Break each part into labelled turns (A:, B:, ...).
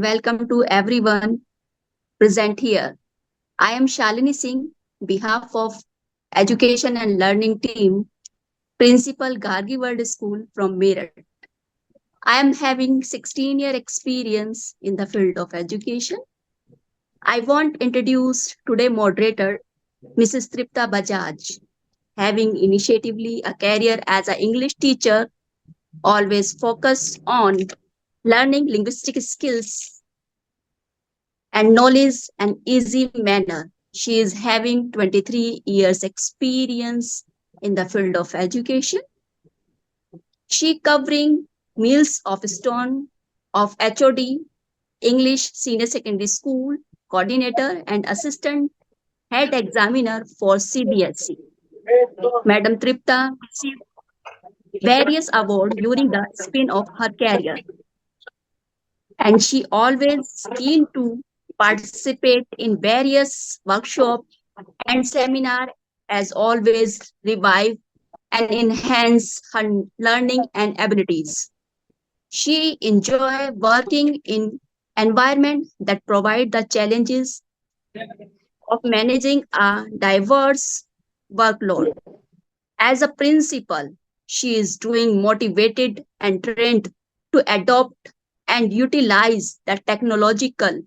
A: and welcome to everyone present here. I am Shalini Singh, behalf of Education and Learning Team, Principal Gargi World School from Meerut. I am having 16-year experience in the field of education. I want to introduce today moderator Mrs. Tripta Bajaj, having initiatively a career as an English teacher, always focused on learning linguistic skills and knowledge and easy manner. She is having 23 years experience in the field of education. She covering Mills of Stone of HOD, English Senior Secondary School, coordinator and assistant head examiner for CBSE. Madam Tripta received various awards during the span of her career, and she always keen to participate in various workshops and seminar as always revive and enhance her learning and abilities. She enjoy working in environment that provide the challenges of managing a diverse workload. As a principal, she is doing motivated and trained to adopt and utilize the technological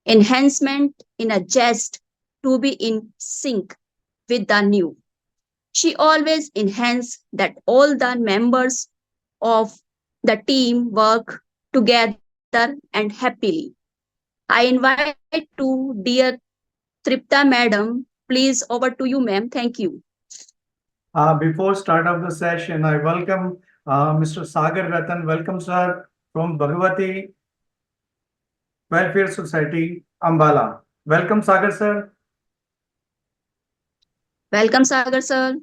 A: enhancement in a jest to be in sync with the new. She always enhances that all the members of the team work together and happily. I invite to dear Tripta madam, please over to you ma'am. Thank you.
B: Before start of the session, I welcome Mr. Sagar Ratan. Welcome, sir, from Bhagavati Welfare Society, Ambala. Welcome, Sagar, sir.
A: Welcome Sagar sir.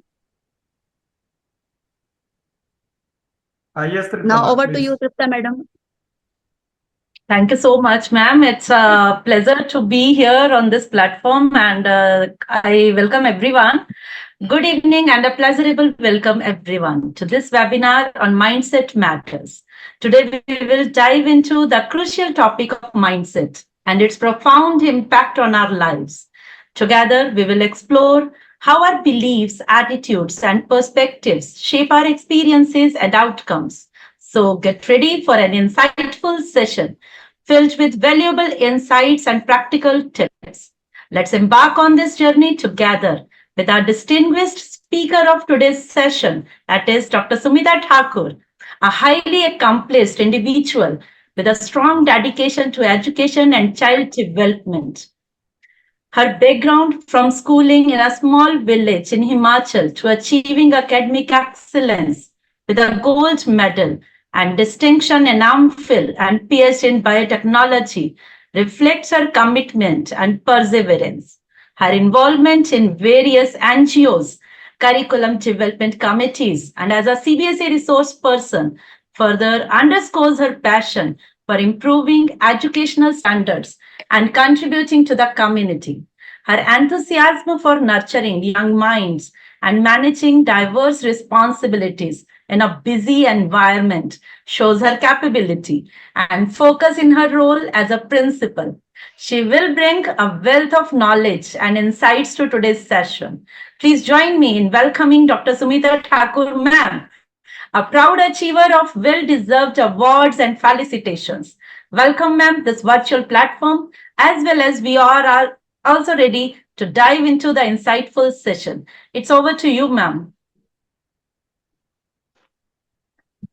B: Yes, Tripta,
A: Now
B: ma'am,
A: over to you
B: please.
A: Tripta madam.
C: Thank you so much, ma'am. It's a pleasure to be here on this platform, and I welcome everyone. Good evening and a pleasurable welcome everyone to this webinar on Mindset Matters. Today we will dive into the crucial topic of mindset and its profound impact on our lives. Together we will explore how our beliefs, attitudes, and perspectives shape our experiences and outcomes. So get ready for an insightful session filled with valuable insights and practical tips. Let's embark on this journey together with our distinguished speaker of today's session, that is Dr. Sumita Thakur, a highly accomplished individual with a strong dedication to education and child development. Her background from schooling in a small village in Himachal to achieving academic excellence with a gold medal and distinction in AMPhil and PhD in biotechnology reflects her commitment and perseverance. Her involvement in various NGOs, curriculum development committees, and as a CBSE resource person further underscores her passion for improving educational standards and contributing to the community. Her enthusiasm for nurturing young minds and managing diverse responsibilities in a busy environment shows her capability and focus in her role as a principal. She will bring a wealth of knowledge and insights to today's session. Please join me in welcoming Dr. Sumita Thakur, ma'am, a proud achiever of well-deserved awards and felicitations. Welcome, ma'am, this virtual platform, as well as we are also ready to dive into the insightful session. It's over to you, ma'am.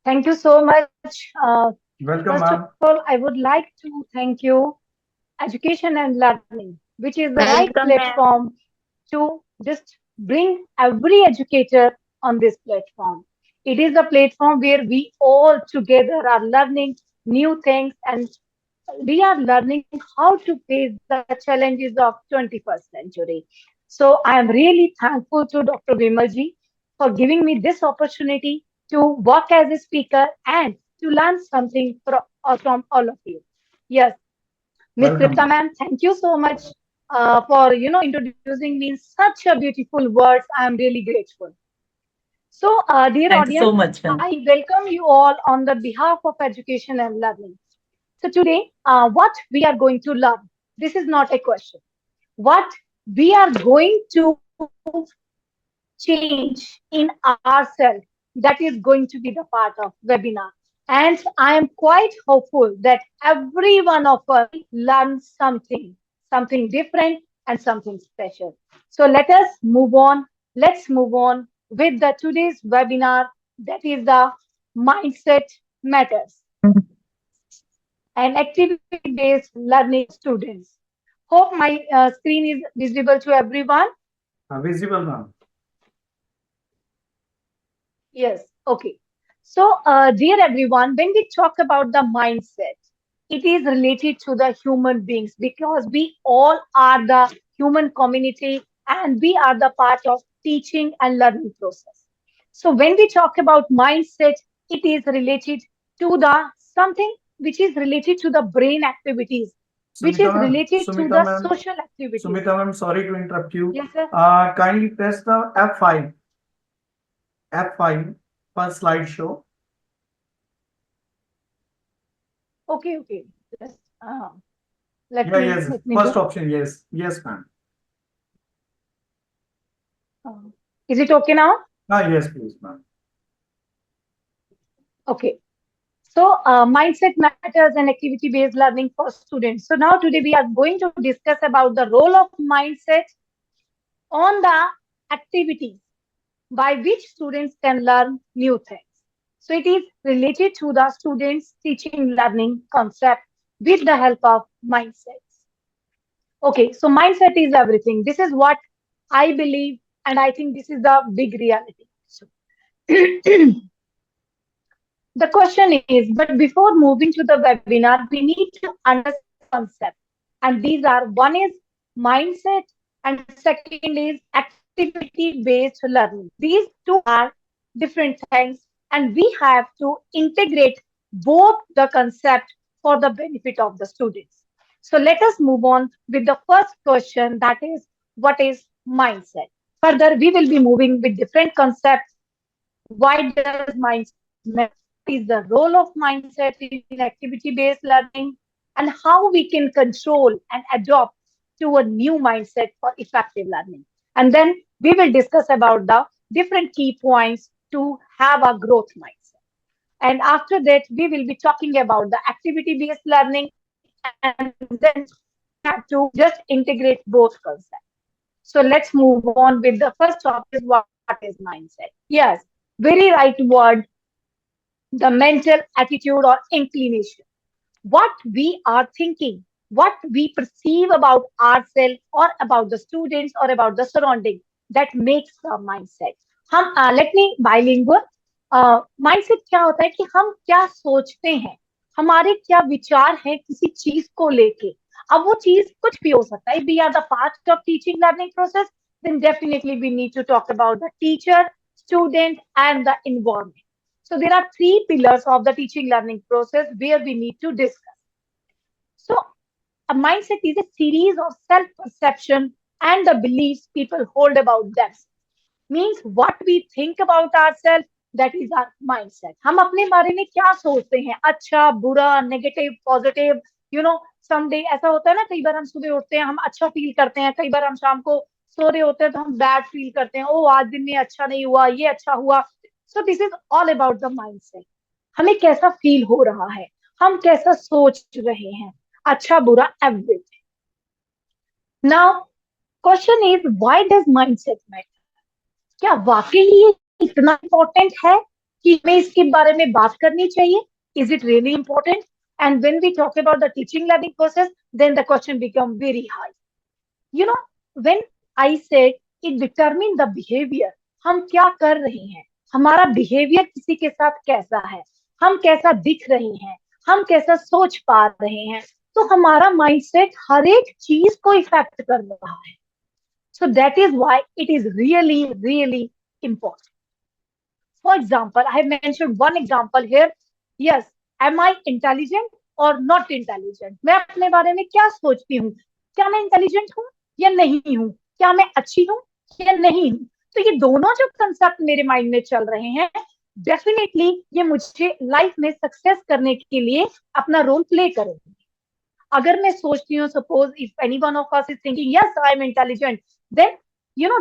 D: Thank you so much.
B: Welcome,
D: First of
B: ma'am.
D: all, I would like to thank you, Education and Learning, which is the right
A: Welcome ma'am.
D: platform to just bring every educator on this platform. It is a platform where we all together are learning new things and we are learning how to face the challenges of 21st century. So I am really thankful to Dr. Vimalji for giving me this opportunity to work as a speaker and to learn something from all of you. Yes, Miss
B: Welcome,
D: Tripta
B: ma'am.
D: ma'am, thank you so much for introducing me in such a beautiful words. I am really grateful. So, dear
C: Thank you so
D: audience,
C: much, ma'am.
D: I welcome you all on the behalf of Education and Learning. So today, what we are going to learn, this is not a question. What we are going to change in ourselves, that is going to be the part of webinar. And I am quite hopeful that every one of us learns something different and something special. So let us move on. Let's move on with the today's webinar, that is the mindset matters and activity-based learning students. Hope my screen is visible to everyone.
B: Visible, ma'am.
D: Yes, okay. So, dear everyone, when we talk about the mindset, it is related to the human beings because we all are the human community and we are the part of teaching and learning process. So, when we talk about mindset, it is related to the something which is related to the brain activities, which is related to the social activities.
B: Sumita ma'am, sorry to interrupt you.
D: Yes, sir.
B: Kindly press the F5. F5 for slideshow.
D: Okay, okay. Just let
B: Yes.
D: me
B: First
D: do.
B: option, yes. Yes, ma'am.
D: Is it okay now?
B: Yes, please, ma'am.
D: Okay. So, mindset matters and activity-based learning for students. So now today we are going to discuss about the role of mindset on the activities by which students can learn new things. So it is related to the students teaching learning concept with the help of mindsets. Okay, so mindset is everything. This is what I believe, and I think this is the big reality. So, the question is, but before moving to the webinar, we need to understand concept. And these are, one is mindset and second is activity-based learning. These two are different things and we have to integrate both the concept for the benefit of the students. So let us move on with the first question, that is, what is mindset? Further, we will be moving with different concepts. Why does mindset matter? Is the role of mindset in activity-based learning and how we can control and adopt to a new mindset for effective learning. And then we will discuss about the different key points to have a growth mindset. And after that, we will be talking about the activity-based learning and then we have to just integrate both concepts. So let's move on with the first topic, what is mindset? Yes, very right word, the mental attitude or inclination. What we are thinking, what we perceive about ourselves or about the students or about the surrounding, that makes the mindset. हम let me bilingual. Mindset क्या होता है कि हम क्या सोचते हैं, हमारे क्या विचार हैं किसी चीज को लेके. अब वो चीज कुछ भी हो सकता है. We are the part of teaching learning process. Then definitely we need to talk about the teacher, student, and the environment. So there are three pillars of the teaching learning process where we need to discuss. So a mindset is a series of self-perception and the beliefs people hold about themselves. Means what we think about ourselves, that is our mindset. हम अपने बारे में क्या सोचते हैं, अच्छा, बुरा, negative, positive, someday ऐसा होता है ना, कई बार हम सुबह उठते हैं हम अच्छा फील करते हैं, कई बार हम शाम को सो रहे होते हैं तो हम बैड फील करते हैं, ओ आज दिन में अच्छा नहीं हुआ, ये अच्छा हुआ. So this is all about the mindset. हमें कैसा फील हो रहा है, हम कैसा सोच रहे हैं, अच्छा बुरा everything. Now question is, why does mindset matter? क्या वाकई ये इतना इम्पोर्टेंट है कि हमें इसके बारे में बात करनी चाहिए? Is it really important? And when we talk about the teaching learning process, then the question becomes very high. When I say it determine the behavior, हम क्या कर रहे हैं, हमारा बिहेवियर किसी के साथ कैसा है, हम कैसा दिख रहे हैं, हम कैसा सोच पा रहे हैं, तो हमारा माइंडसेट हर एक चीज को इफेक्ट कर रहा है. So that is why it is really, really important. For example, I have mentioned one example here. Yes, am I intelligent or not intelligent? मैं अपने बारे में क्या सोचती हूँ, क्या मैं इंटेलिजेंट हूँ या नहीं हूँ, क्या मैं अच्छी हूँ या नहीं हूँ. तो ये दोनों जो कंसेप्ट मेरे माइंड में चल रहे हैं, डेफिनेटली ये मुझे लाइफ में सक्सेस करने के लिए अपना रोल प्ले करेंगे। अगर मैं सोचती हूँ, suppose if any one of us is thinking yes I am intelligent, then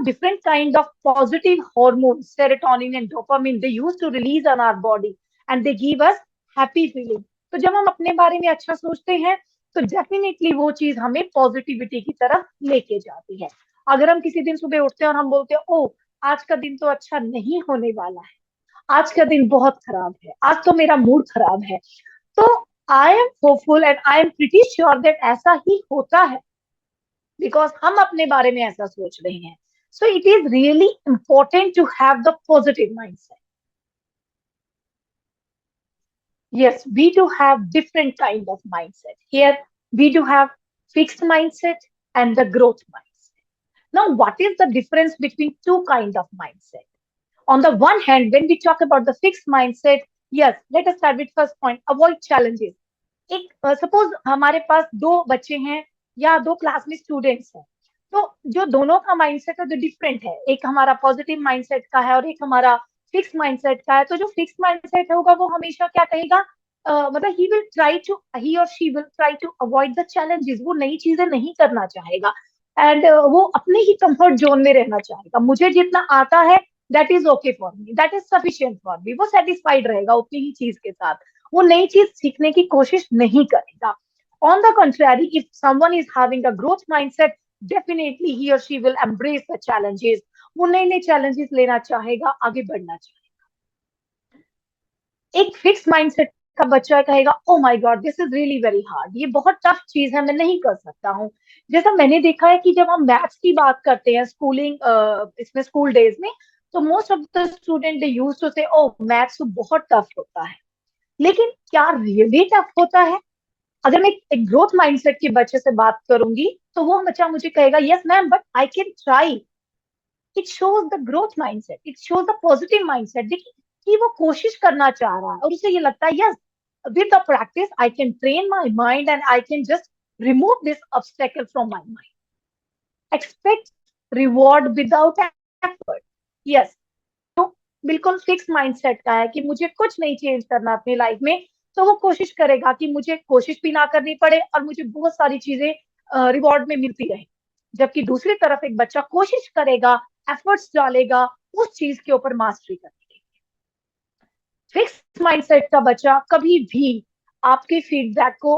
D: different kind of positive hormones, serotonin and dopamine, they used to release on our body and they give us happy feeling. तो जब हम अपने बारे में अच्छा सोचते हैं तो डेफिनेटली वो चीज हमें पॉजिटिविटी की तरफ लेके जाती है। अगर हम किसी दिन सुबह उठते हैं और हम बोलते हैं ओ आज का दिन तो अच्छा नहीं होने वाला है, आज का दिन बहुत खराब है, आज तो मेरा मूड खराब है, तो I am hopeful and I am pretty sure that ऐसा ही होता है बिकॉज हम अपने बारे में ऐसा सोच रहे हैं। So it is really important to have the positive mindset. Yes, we do have different kind of mindset. Here we do have fixed mindset and the growth mindset. Now, what is the difference between two kind of mindset? On the one hand, when we talk about the fixed mindset, yes, let us start with first point, avoid challenges. एक suppose हमारे पास दो बच्चे हैं या दो class में students हैं, तो जो दोनों का माइंडसेट है जो डिफरेंट है, एक हमारा पॉजिटिव माइंडसेट का है और एक हमारा फिक्स माइंडसेट का है। तो जो फिक्स माइंडसेट होगा वो हमेशा क्या कहेगा, मतलब ही और she will try to avoid the challenges, वो नई चीजें नहीं करना चाहेगा एंड वो अपने ही कंफर्ट जोन में रहना चाहेगा। मुझे जितना आता है that is okay for me, that is sufficient for me, वो सेटिस्फाइड रहेगा उतनी ही चीज के साथ, वो नई चीज सीखने की कोशिश नहीं करेगा। On the contrary, if someone is having a growth mindset, definitely he or she will embrace the challenges. वो नए नए challenges लेना चाहेगा, आगे बढ़ना चाहेगा। एक फिक्स माइंडसेट का बच्चा कहेगा oh my God this is really very hard, ये बहुत टफ चीज है, मैं नहीं कर सकता हूँ। जैसा मैंने देखा है कि जब हम मैथ्स की बात करते हैं स्कूलिंग इसमें स्कूल डेज में, तो most of the student they used to say oh maths तो बहुत टफ होता है, लेकिन क्या रियली टफ होता है? अगर मैं एक ग्रोथ माइंडसेट के बच्चे से बात करूंगी तो वो बच्चा मुझे कहेगा yes ma'am but I can try. It shows the growth mindset, it shows the positive mindset. देखिए कि वो कोशिश करना चाह रहा है और उसे ये लगता है yes with the practice I can train my mind and I can just remove this obstacle from my mind. Expect reward without effort. Yes, तो बिल्कुल फिक्स माइंडसेट का है कि मुझे कुछ नहीं चेंज करना अपनी लाइफ में, तो वो कोशिश करेगा कि मुझे कोशिश भी ना करनी पड़े और मुझे बहुत सारी चीजें रिवॉर्ड में मिलती रहे। जबकि दूसरी तरफ एक बच्चा कोशिश करेगा, एफर्ट्स डालेगा उस चीज के ऊपर मास्टरी करने के लिए। फिक्स माइंडसेट का बच्चा कभी भी आपके फीडबैक को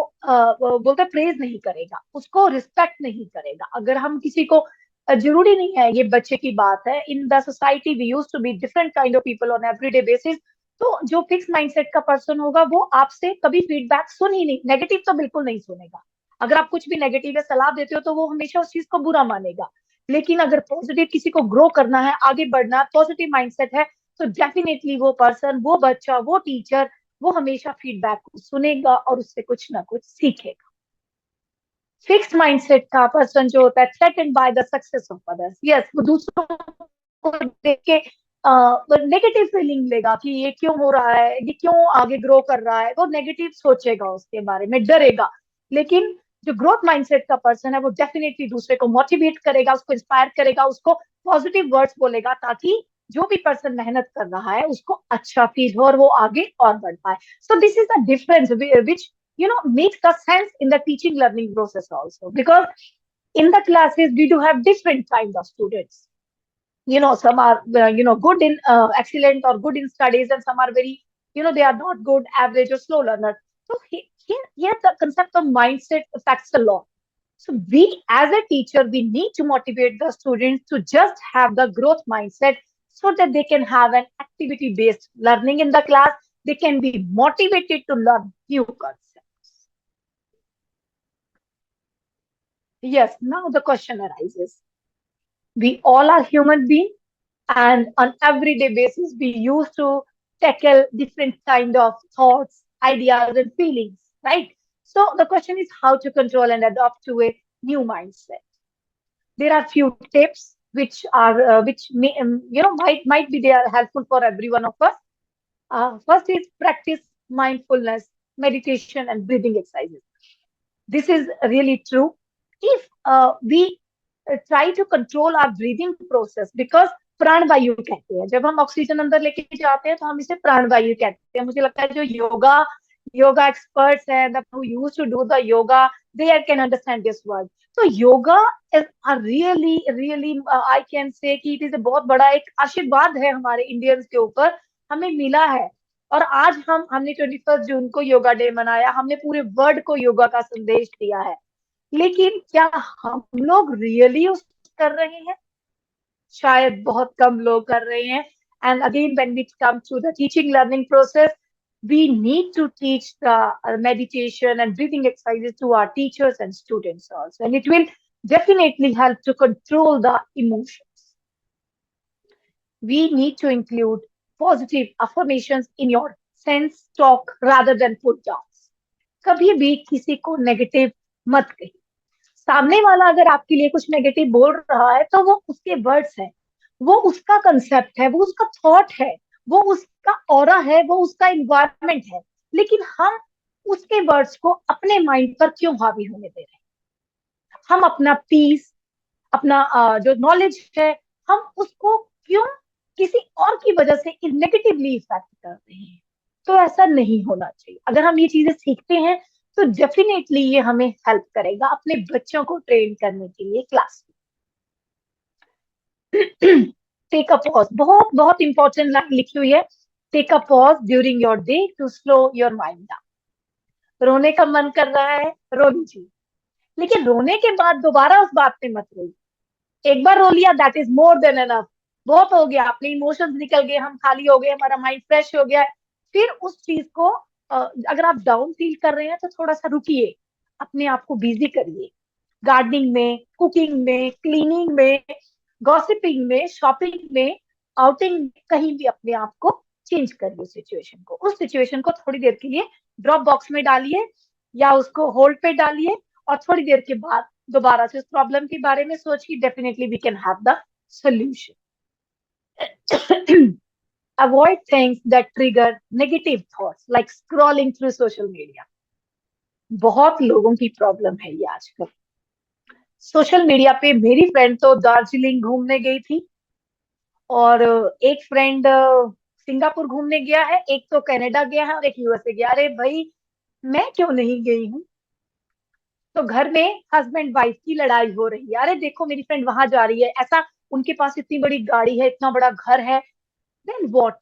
D: बोलते प्रेज नहीं करेगा, उसको रिस्पेक्ट नहीं करेगा। अगर हम किसी को जरूरी नहीं है ये बच्चे की बात है, in the society we used to be different kind of people on everyday basis, तो जो फिक्स माइंडसेट का पर्सन होगा वो आपसे कभी फीडबैक सुन ही नहीं, नेगेटिव तो बिल्कुल नहीं सुनेगा। अगर आप कुछ भी नेगेटिव या सलाह देते हो तो वो हमेशा उस चीज को बुरा मानेगा। लेकिन अगर पॉजिटिव किसी को ग्रो करना है, आगे बढ़ना है, पॉजिटिव माइंडसेट है, तो डेफिनेटली वो पर्सन, वो बच्चा, वो टीचर, वो हमेशा फीडबैक को सुनेगा और उससे कुछ ना कुछ सीखेगा। फिक्स माइंडसेट का पर्सन जो होता है threatened by the success of others. Yes, वो दूसरों को देख के नेगेटिव फीलिंग लेगा कि ये क्यों हो रहा है, ये क्यों आगे ग्रो कर रहा है, वो नेगेटिव सोचेगा, उसके बारे में डरेगा। लेकिन जो ग्रोथ माइंडसेट का पर्सन है वो डेफिनेटली दूसरे को मोटिवेट करेगा, उसको इंस्पायर करेगा, उसको पॉजिटिव वर्ड्स बोलेगा ताकि जो भी पर्सन मेहनत कर रहा है उसको अच्छा फील हो और वो आगे और बढ़ पाए। So this is the difference which makes the sense in the teaching learning process also, because in the classes we do have different kind of students. Some are good in excellent or good in studies, and some are very they are not good, average or slow learner. So here the concept of mindset affects a lot. So we as a teacher, we need to motivate the students to just have the growth mindset so that they can have an activity based learning in the class. They can be motivated to learn new concepts. Yes, now the question arises. We all are human beings, and on everyday basis, we used to tackle different kind of thoughts, ideas, and feelings, right? So the question is how to control and adopt to a new mindset. There are few tips which are which may might be they are helpful for every one of us. First is practice mindfulness, meditation, and breathing exercises. This is really true. If we try to control our breathing process, because प्राण वायु कहते हैं, जब हम oxygen अंदर लेके जाते हैं तो हम इसे प्राण वायु कहते हैं. मुझे लगता है जो योगा एक्सपर्ट्स हैं, that who used to do the yoga, they can understand this word. तो yoga is a really I can say कि it is a बहुत बड़ा एक आशीर्वाद है हमारे इंडियंस के ऊपर, हमें मिला है. और आज हमने 21 जून को योगा डे मनाया, हमने पूरे वर्ल्ड को योगा का संदेश दिया है. लेकिन क्या हम लोग रियली कर रहे हैं? शायद बहुत कम लोग कर रहे हैं. And again, when we come to the teaching learning process, we need to teach the meditation and breathing exercises to our teachers and students also. And it will definitely help to control the emotions. We need to include positive affirmations in your sense talk rather than put downs. कभी भी किसी को negative मत कहिए. सामने वाला अगर आपके लिए कुछ नेगेटिव बोल रहा है तो वो उसके वर्ड्स हैं, वो उसका कंसेप्ट है, वो उसका थॉट है, वो उसका ऑरा है, वो उसका इन्वायरमेंट है. लेकिन हम उसके वर्ड्स को अपने माइंड पर क्यों हावी होने दे रहे हैं? हम अपना पीस, अपना जो नॉलेज है, हम उसको क्यों किसी और की वजह से नेगेटिवली इफेक्ट कर रहे हैं? तो ऐसा नहीं होना चाहिए. अगर हम ये चीजें सीखते हैं तो डेफिनेटली ये हमें हेल्प करेगा अपने बच्चों को ट्रेन करने के लिए क्लास में. टेक अ पॉज, बहुत इंपॉर्टेंट लाइन लिखी हुई है. Take a pause during your day to slow your mind down. रोने का मन कर रहा है, रो लीजिए, लेकिन रोने के बाद दोबारा उस बात पे मत रोइए. एक बार रो लिया, that is more than enough. बहुत हो गया, अपने इमोशंस निकल गए, हम खाली हो गए, हमारा माइंड फ्रेश हो गया. फिर उस चीज को अगर आप डाउन फील कर रहे हैं तो थोड़ा सा रुकिए, अपने आप को बिजी करिए. गार्डनिंग में, कुकिंग में, क्लीनिंग में, गॉसिपिंग में, शॉपिंग में, आउटिंग, कहीं भी अपने आप को चेंज करिए सिचुएशन को. उस सिचुएशन को थोड़ी देर के लिए ड्रॉप बॉक्स में डालिए या उसको होल्ड पे डालिए और थोड़ी देर के बाद दोबारा से उस प्रॉब्लम के बारे में सोचिए. Definitely we can have the solution. Avoid things that trigger negative thoughts like scrolling through social media. बहुत लोगों की प्रॉब्लम है ये आजकल. सोशल मीडिया पे मेरी फ्रेंड तो दार्जिलिंग घूमने गई थी और एक फ्रेंड सिंगापुर घूमने गया है, एक तो कनाडा गया है और एक यूएसए गया. अरे भाई, मैं क्यों नहीं गई हूँ? तो घर में हस्बैंड वाइफ की लड़ाई हो रही है. अरे देखो मेरी फ्रेंड वहां जा रही है, ऐसा उनके पास इतनी बड़ी गाड़ी है, इतना बड़ा घर है. Then what?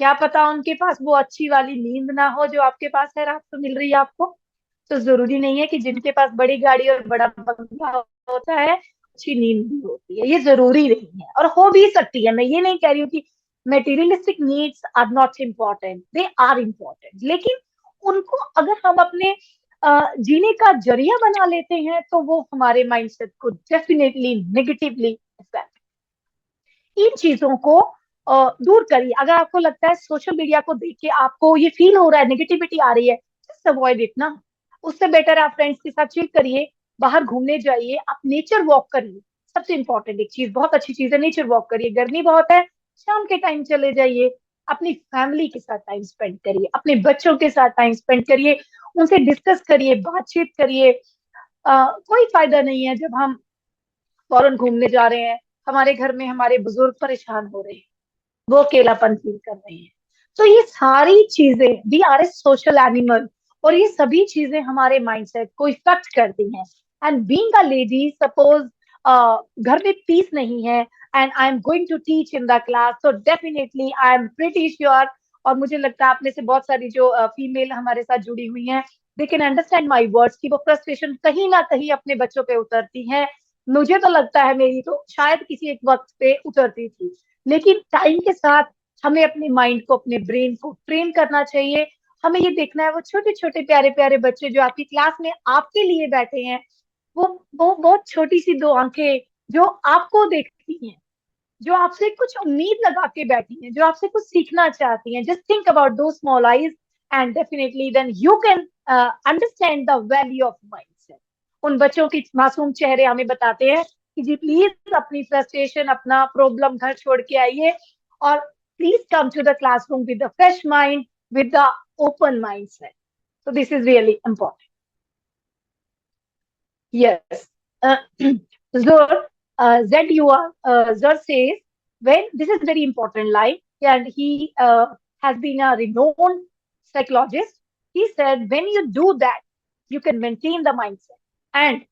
D: क्या पता उनके पास वो अच्छी वाली नींद ना हो जो आपके पास है, रात को मिल रही है आपको. तो जरूरी नहीं है कि जिनके पास बड़ी गाड़ी और बड़ा बंगला होता है अच्छी नींद भी होती है. ये जरूरी नहीं है और हो भी सकती है. मैं ये नहीं कह रही हूँ कि materialistic needs are not important, they are important. लेकिन उनको अगर हम अपने जीने का जरिया बना लेते हैं तो वो हमारे माइंडसेट को डेफिनेटली नेगेटिवली इफेक्ट. इन चीजों को दूर करिए. अगर आपको लगता है सोशल मीडिया को देख के आपको ये फील हो रहा है, नेगेटिविटी आ रही है, जस्ट अवॉइड इट ना. उससे बेटर आप फ्रेंड्स के साथ चिल करिए, बाहर घूमने जाइए, आप नेचर वॉक करिए. सबसे इंपॉर्टेंट एक चीज, बहुत अच्छी चीज है, नेचर वॉक करिए. गर्मी बहुत है, शाम के टाइम चले जाइए, अपनी फैमिली के साथ टाइम स्पेंड करिए, अपने बच्चों के साथ टाइम स्पेंड करिए, उनसे डिस्कस करिए, बातचीत करिए. कोई फायदा नहीं है जब हम फॉरेन घूमने जा रहे हैं, हमारे घर में हमारे बुजुर्ग परेशान हो रहे हैं, वो अकेलापन फील कर रहे हैं. तो ये सारी चीजें, we are a social animal, और ये सभी चीजें हमारे माइंडसेट को इफेक्ट करती हैं. And being a lady, suppose घर में पीस नहीं है and I am going to teach in the class, तो definitely I am pretty sure, और मुझे लगता है आप में से बहुत सारी जो फीमेल हमारे साथ जुड़ी हुई हैं, they can understand my words की वो फ्रस्ट्रेशन कहीं ना कहीं अपने बच्चों पे उतरती है. मुझे तो लगता है मेरी तो शायद किसी एक वक्त पे उतरती थी. लेकिन टाइम के साथ हमें अपने माइंड को, अपने ब्रेन को ट्रेन करना चाहिए. हमें ये देखना है वो छोटे छोटे प्यारे प्यारे बच्चे जो आपकी क्लास में आपके लिए बैठे हैं, वो बहुत छोटी सी दो आंखें जो आपको देखती हैं, जो आपसे कुछ उम्मीद लगा के बैठी हैं, जो आपसे कुछ सीखना चाहती हैं. जस्ट थिंक अबाउट दो small eyes and definitely then you can understand the value of mindset. उन बच्चों के मासूम चेहरे हमें बताते हैं कि जी प्लीज अपनी फ्रस्ट्रेशन, अपना प्रॉब्लम घर छोड़ के आइए और please come to the classroom with the fresh mind, with the open mindset. So this is really important. Yes. Zur, Zur says, when this is very important line, and he has been a renowned psychologist. He said, when you do that, you can maintain the mindset and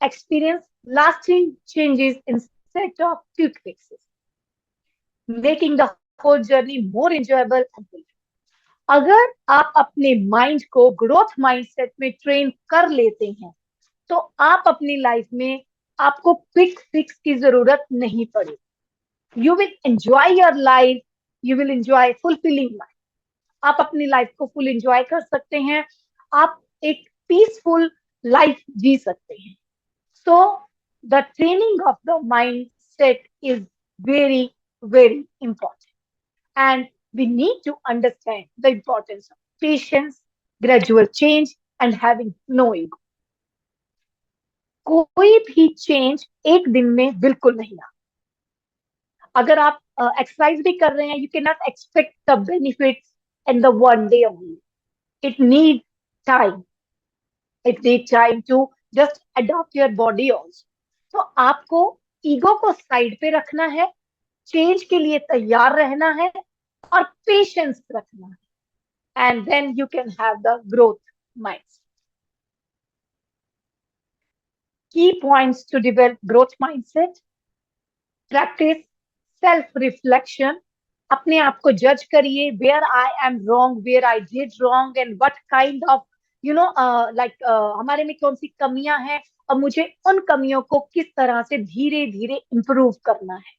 D: experience lasting changes instead of quick fixes, making the whole journey more enjoyable and fulfilling. अगर आप अपने mind को growth mindset में train कर लेते हैं, तो आप अपनी लाइफ में आपको क्विक फिक्स की जरूरत नहीं पड़ेगी. You will enjoy your life, you will enjoy fulfilling life. आप अपनी लाइफ को फुल एंजॉय कर सकते हैं, आप एक पीसफुल लाइफ जी सकते हैं. So the training of the mind set is very very important, and we need to understand the importance of patience, gradual change, and having no ego. कोई भी चेंज एक दिन में बिल्कुल नहीं आता. अगर आप एक्सरसाइज भी कर रहे हैं, you can not expect the benefits in the one day only. It need time. It need time to just adopt your body also. तो आपको ईगो को साइड पे रखना है, चेंज के लिए तैयार रहना है और पेशेंस रखना है, and then you can have the growth mindset. Key points to develop growth mindset: practice self-reflection. अपने आप को जज करिए, where I am wrong, where I did wrong, and what kind of, हमारे में कौन सी कमियां हैं और मुझे उन कमियों को किस तरह से धीरे धीरे इम्प्रूव करना है.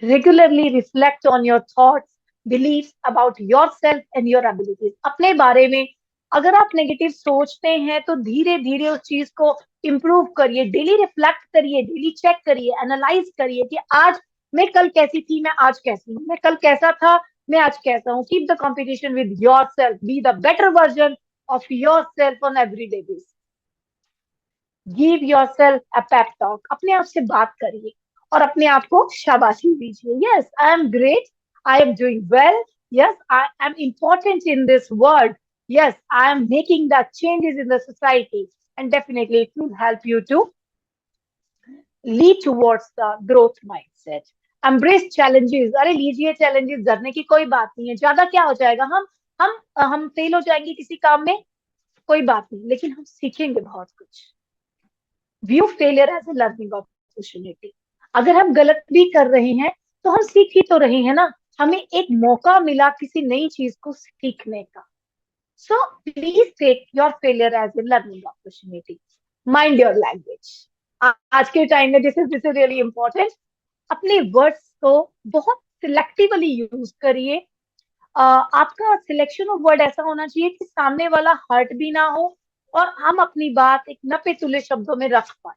D: Regularly reflect on your thoughts, beliefs about yourself and your abilities. अपने बारे में अगर आप नेगेटिव सोचते हैं तो धीरे धीरे उस चीज को इम्प्रूव करिए. डेली रिफ्लेक्ट करिए, डेली चेक करिए, एनालाइज करिए कि आज मैं कल कैसी थी, मैं आज कैसी हूँ, मैं कल कैसा था, मैं आज कैसा हूँ. Keep the competition with your self, be the better version of your self on every day basis. Give your self a pep talk. अपने आप से बात करिए और अपने आप को शाबाशी दीजिए. Yes, I am great, I am doing well, yes, I M important in this world, yes, I am making the changes in the society, and definitely it will help you to lead towards the growth mindset. Embrace challenges. अरे लीजिए challenges, डरने की कोई बात नहीं है. ज्यादा क्या हो जाएगा, हम फेल हो जाएंगे किसी काम में, कोई बात नहीं, लेकिन हम सीखेंगे बहुत कुछ. View failure as a learning opportunity. अगर हम गलत भी कर रहे हैं तो हम सीख ही तो रहे हैं ना, हमें एक मौका मिला किसी नई चीज को सीखने का. So please take your failure as a learning opportunity. Mind your language. आज के टाइम में this is really important. अपने वर्ड्स को बहुत सिलेक्टिवली यूज करिए. आपका सिलेक्शन ऑफ वर्ड ऐसा होना चाहिए कि सामने वाला हर्ट भी ना हो और हम अपनी बात एक नपे तुले शब्दों में रख पाए.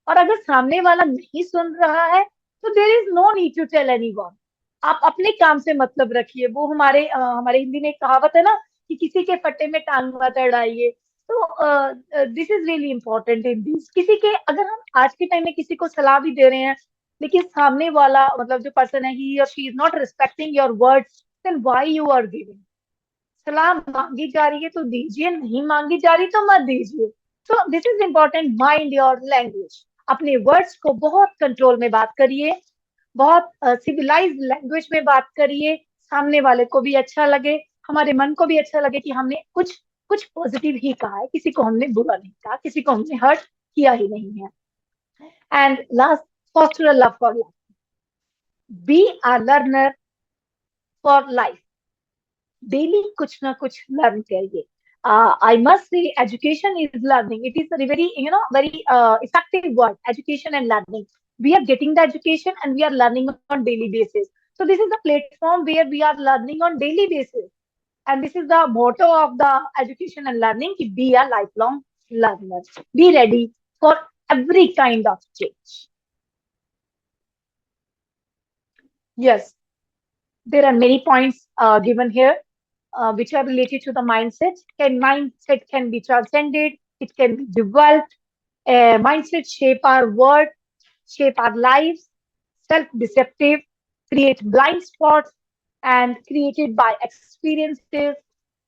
D: और अगर सामने वाला नहीं सुन रहा है तो there is no need to tell anyone. आप अपने काम से मतलब रखिए. वो हमारे हिंदी में एक कहावत है ना कि किसी के फट्टे में टांग मत अड़ाइए. तो this is really important in this. किसी के, अगर हम आज के टाइम में किसी को सलाह भी दे रहे हैं लेकिन सामने वाला, मतलब जो पर्सन है, ही और she is not respecting your words, then why you are giving. सलाह मांगी जा रही है तो दीजिए, नहीं मांगी जा रही तो मत दीजिए. So this is important. Mind your language. अपने वर्ड्स को बहुत कंट्रोल में बात करिए, बहुत सिविलाइज्ड लैंग्वेज में बात करिए, सामने वाले को भी अच्छा लगे, हमारे मन को भी अच्छा लगे कि हमने कुछ पॉजिटिव ही कहा है, किसी को हमने बुरा नहीं कहा, किसी को हमने हर्ट किया ही नहीं है. And last, foster a love for life. Be a learner for life. Daily कुछ ना कुछ लर्न करिए. I must say education is learning. It is a very, very effective word, education and learning. We are getting the education and we are learning on daily basis. So this is a platform where we are learning on daily basis. And this is the motto of the education and learning, be a lifelong learner. Be ready for every kind of change. Yes, there are many points given here which are related to the mindset. Mindset can be transcended, it can be developed. Mindset shape our world, shape our lives, self-deceptive, create blind spots, and created by experiences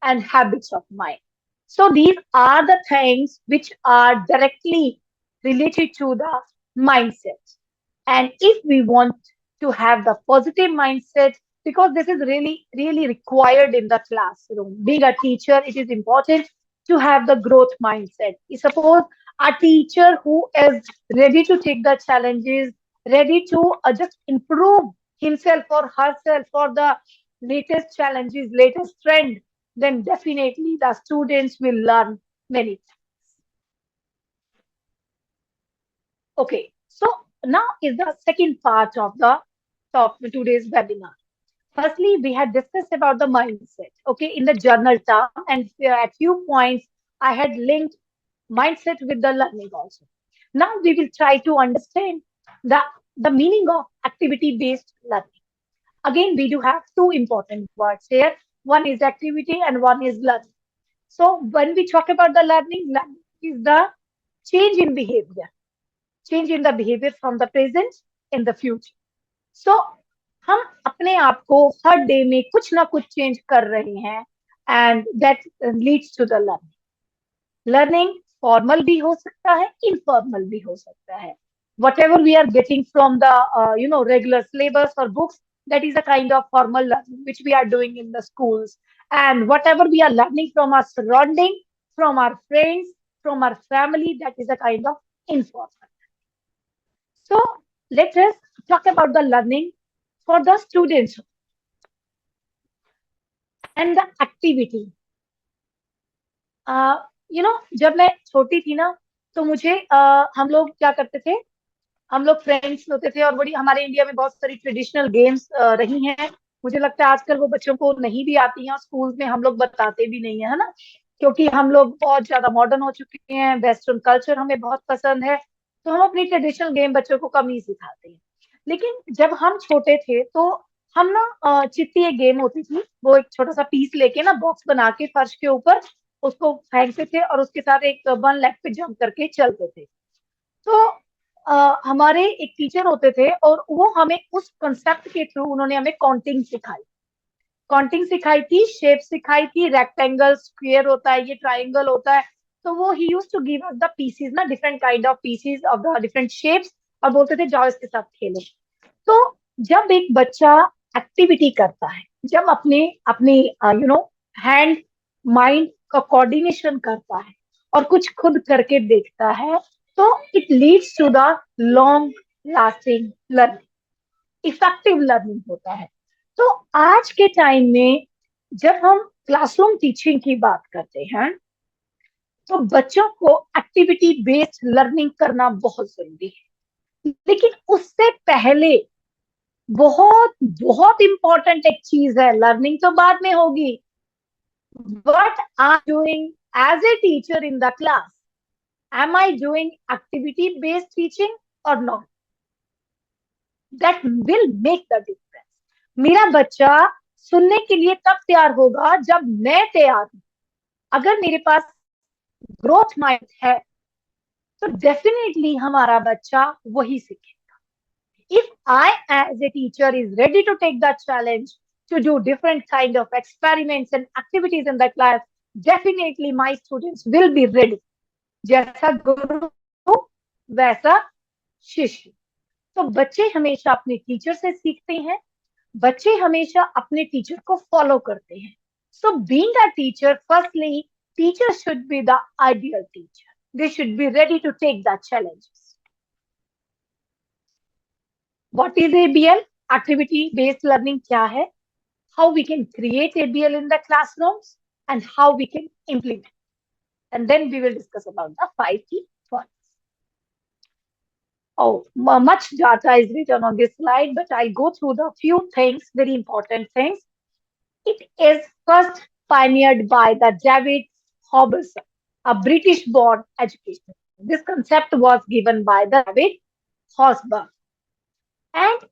D: and habits of mind. So these are the things which are directly related to the mindset. And if we want to have the positive mindset, because this is really, really required in the classroom, being a teacher, it is important to have the growth mindset. Suppose a teacher who is ready to take the challenges, ready to just improve himself or herself for the latest challenges, latest trend, then definitely the students will learn many things. Okay, so now is the second part of the today's webinar. Firstly, we had discussed about the mindset, okay, in the journal term, and at few points I had linked mindset with the learning also. Now we will try to understand the, the meaning of activity-based learning. Again, we do have two important words here. One is activity and one is learning. So when we talk about the learning is the change in behavior from the present in the future. So हम अपने आप को हर day में कुछ ना कुछ change कर रहे हैं and that leads to the learning. Learning formal भी हो सकता है, इनफॉर्मल भी हो सकता है. Whatever we are getting from the regular syllabus or books, that is a kind of formal learning which we are doing in the schools. And whatever we are learning from our surrounding, from our friends, from our family, that is a kind of informal. So let us talk about the learning for the students and the activity. जब मैं छोटी थी ना, तो मुझे हम लोग क्या करते थे, हम लोग फ्रेंड्स होते थे और बड़ी हमारे इंडिया में बहुत सारी ट्रेडिशनल गेम्स रही हैं. मुझे लगता है आजकल वो बच्चों को नहीं भी आती हैं और स्कूल्स में हम लोग बताते भी नहीं है ना, क्योंकि हम लोग बहुत ज्यादा मॉडर्न हो चुके हैं, वेस्टर्न कल्चर हमें बहुत पसंद है, तो हम अपनी ट्रेडिशनल गेम बच्चों को कम ही सिखाते हैं. लेकिन जब हम छोटे थे तो हम ना चिट्टी एक गेम होती थी, वो एक छोटा सा पीस लेके ना बॉक्स बना के फर्श के ऊपर उसको फेंकते थे और उसके साथ एक वन लेग पे जंप करके चलते थे. तो हमारे एक टीचर होते थे और वो हमें उस कंसेप्ट के थ्रू उन्होंने हमें काउंटिंग सिखाई थी, शेप सिखाई थी, रेक्टेंगल, स्क्वायर होता है, ये ट्राइंगल होता है. तो वो ही used to give us the pieces ना, different kind of pieces of the different shapes, और बोलते थे जाओ इसके साथ खेलो. तो जब एक बच्चा एक्टिविटी करता है, जब अपने अपने हैंड माइंड का कोऑर्डिनेशन करता है और कुछ खुद करके देखता है, तो it leads to the long lasting learning, effective learning होता है. तो आज के टाइम में जब हम क्लासरूम टीचिंग की बात करते हैं, तो बच्चों को एक्टिविटी बेस्ड लर्निंग करना बहुत जरूरी है. लेकिन उससे पहले बहुत बहुत इंपॉर्टेंट एक चीज है, लर्निंग तो बाद में होगी, what I'm doing as a teacher in the class. Am I doing activity-based teaching or not? That will make the difference. मेरा बच्चा सुनने के लिए तब तैयार होगा जब मैं तैयार हूं. अगर मेरे पास ग्रोथ माइंड है तो डेफिनेटली हमारा बच्चा वही सीखेगा. If I as a teacher is ready to take that challenge to do different kind of experiments and activities in the class, definitely my students will be ready. जैसा गुरु वैसा शिष्य. तो बच्चे हमेशा अपने टीचर से सीखते हैं, बच्चे हमेशा अपने टीचर को फॉलो करते हैं. So being a teacher, firstly, teachers should be the ideal teacher. They should be ready to take the challenges. What is ABL? Activity-based learning क्या है? How we can create ABL in the classrooms and how we can implement. And then we will discuss about the 5 key points. Oh, much data is written on this slide, but I'll go through the few things, very important things. It is first pioneered by the David Hobson, a British-born educator. This concept was given by the David Hobson. And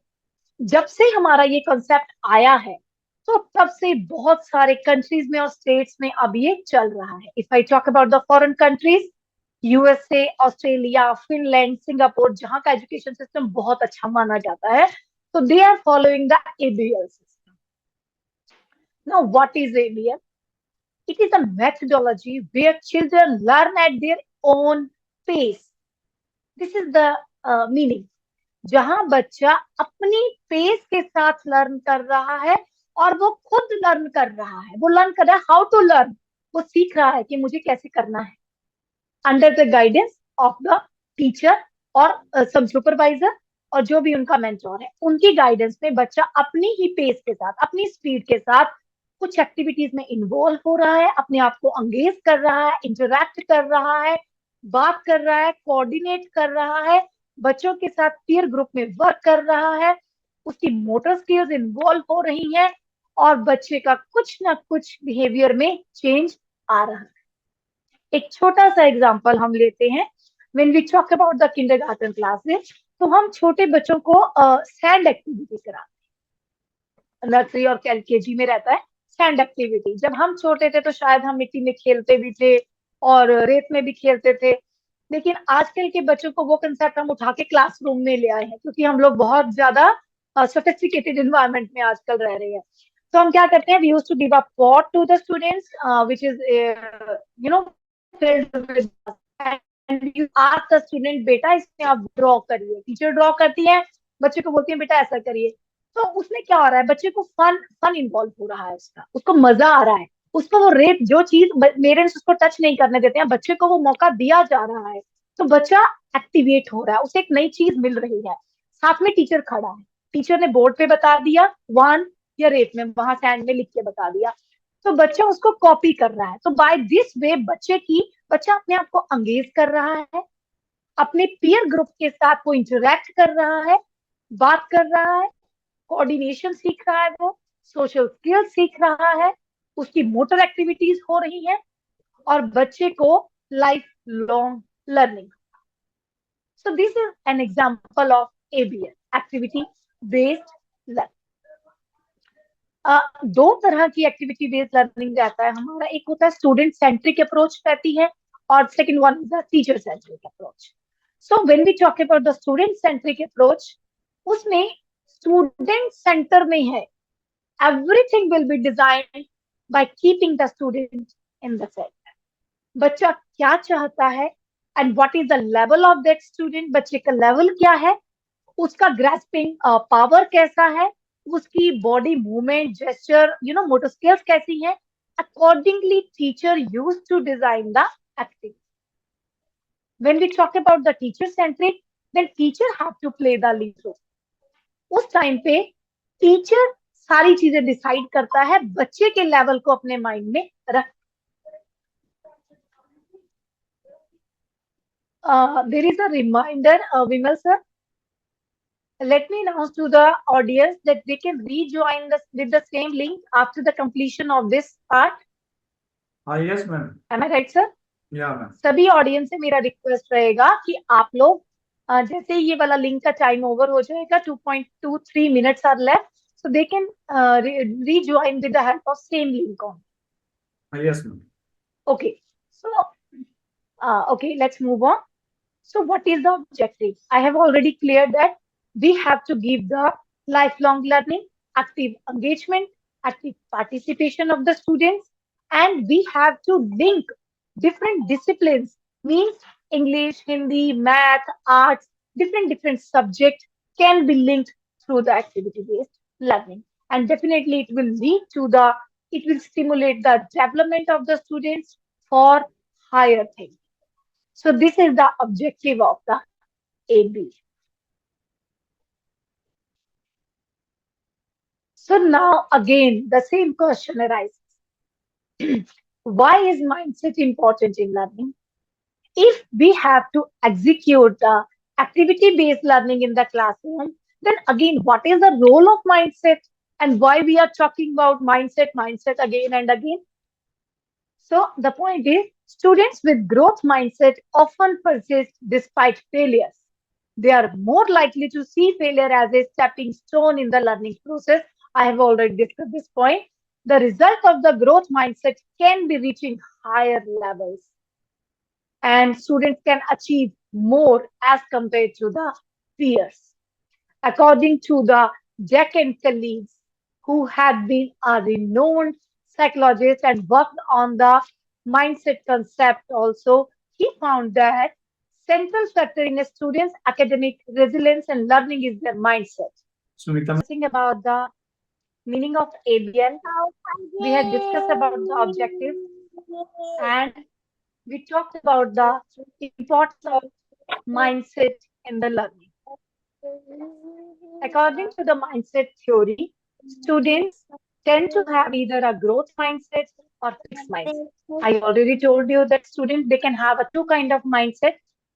D: जब से हमारा ये concept आया है, तो तब से बहुत सारे कंट्रीज में और स्टेट्स में अब ये चल रहा है. If I talk about the foreign countries, USA, Australia, Finland, Singapore, जहां का एजुकेशन सिस्टम बहुत अच्छा माना जाता है, तो they are following the ABL system. Now what is ABL? It is a methodology where children learn at their own pace this is the meaning, जहां बच्चा अपनी पेस के साथ लर्न कर रहा है और वो खुद लर्न कर रहा है, वो लर्न कर रहा है हाउ टू लर्न, वो सीख रहा है कि मुझे कैसे करना है, under the guidance of the teacher और सम सुपरवाइजर और जो भी उनका मेंटोर है, उनकी गाइडेंस में बच्चा अपनी ही पेस के साथ, अपनी स्पीड के साथ कुछ एक्टिविटीज में इन्वॉल्व हो रहा है, अपने आप को एंगेज कर रहा है, इंटरेक्ट कर रहा है, बात कर रहा है, कोऑर्डिनेट कर रहा है, बच्चों के साथ पीयर ग्रुप में वर्क कर रहा है, उसकी मोटर स्किल्स इन्वॉल्व हो रही हैं और बच्चे का कुछ ना कुछ बिहेवियर में चेंज आ रहा है। एक छोटा सा एग्जांपल हम लेते हैं, when we talk about the kindergarten classes, तो हम छोटे बच्चों को सैंड एक्टिविटी कराते हैं। नर्सरी और एलकेजी में रहता है सैंड एक्टिविटी। जब हम छोटे थे तो शायद हम मिट्टी में खेलते भी थे और रेत में भी खेलते थे, लेकिन आजकल के बच्चों को वो कंसेप्ट हम उठा के क्लासरूम में ले आए हैं, क्योंकि हम लोग बहुत ज्यादा सोफिस्टिकेटेड एनवायरनमेंट में आजकल रह रहे हैं। तो हम क्या करते हैं, we used to give a pot to the students which is you know filled with and you ask the student, बेटा इसमें आप ड्रॉ करिए, टीचर ड्रॉ करती है, बच्चे को बोलती है बेटा ऐसा करिए। तो उसमें क्या हो रहा है, बच्चे को फन इन्वॉल्व हो रहा है, उसको मजा आ रहा है, उसको वो रेट जो चीज पेरेंट्स उसको टच नहीं करने देते हैं, बच्चे को वो मौका दिया जा रहा है, तो बच्चा एक्टिवेट हो रहा है, उसे एक नई चीज मिल रही है। साथ में टीचर खड़ा है, टीचर ने बोर्ड पे बता दिया वन, या रेत में वहां सैंड में लिख के बता दिया, तो बच्चा उसको कॉपी कर रहा है। तो बाय दिस वे बच्चा अपने आप को अंगेज कर रहा है, अपने पीयर ग्रुप के साथ वो इंटरेक्ट कर रहा है, बात कर रहा है, कोऑर्डिनेशन सीख रहा है, वो सोशल स्किल्स सीख रहा है, उसकी मोटर एक्टिविटीज हो रही है और बच्चे को life long learning. So this is an example of ABL, activity based learning. दो तरह की एक्टिविटी बेस्ड लर्निंग रहता है हमारा, एक होता है स्टूडेंट सेंट्रिक अप्रोच रहती है और second one is the teacher centric approach. So when we talk about the student centric approach, उसमें स्टूडेंट सेंटर में है, everything will be designed by keeping the student in the centre. बच्चा क्या चाहता है and what is the level of that student, बच्चे का level क्या है, उसका ग्रास्पिंग पावर कैसा है, उसकी body movement, gesture, motor skills कैसी है, accordingly teacher use to design the activity. When we talk about the teacher centric, then teacher have to play the lead role. उस टाइम पे टीचर सारी चीजें decide करता है, बच्चे के लेवल को अपने माइंड में रख। There is a reminder, Vimal sir. Let me announce to the audience that they can rejoin with the same link after the completion of this part.
B: Yes, ma'am.
D: Am I right, sir?
B: Yeah, ma'am.
D: सभी audience से मेरा request रहेगा कि आप लोग जैसे ये वाला लिंक का टाइम ओवर हो जाएगा, 2.23 minutes are left, so they can rejoin with the help of same link on.
B: Yes, ma'am.
D: Okay, so okay, let's move on. So what is the objective? I have already cleared that we have to give the lifelong learning, active engagement, active participation of the students, and we have to link different disciplines, means English, Hindi, math, arts, different subjects can be linked through the activity-based learning. And definitely it will stimulate the development of the students for higher things. So this is the objective of the AB. So now again, the same question arises. Why is mindset important in learning? If we have to execute the activity-based learning in the classroom, then again, what is the role of mindset and why we are talking about mindset again and again? So the point is, students with growth mindset often persist despite failures. They are more likely to see failure as a stepping stone in the learning process. I have already discussed this point. The result of the growth mindset can be reaching higher levels, and students can achieve more as compared to the peers. According to the Jack and colleagues, who had been a renowned psychologist and worked on the mindset concept also, he found that central factor in a student's academic resilience and learning is their mindset.
B: Sunita,
D: Discussing about the meaning of ABL, we had discussed about the objectives, and we talked about the importance of mindset in the learning. According to the mindset theory, students tend to have either a growth mindset or fixed mindset. I already told you that students, they can have a two kind of mindset.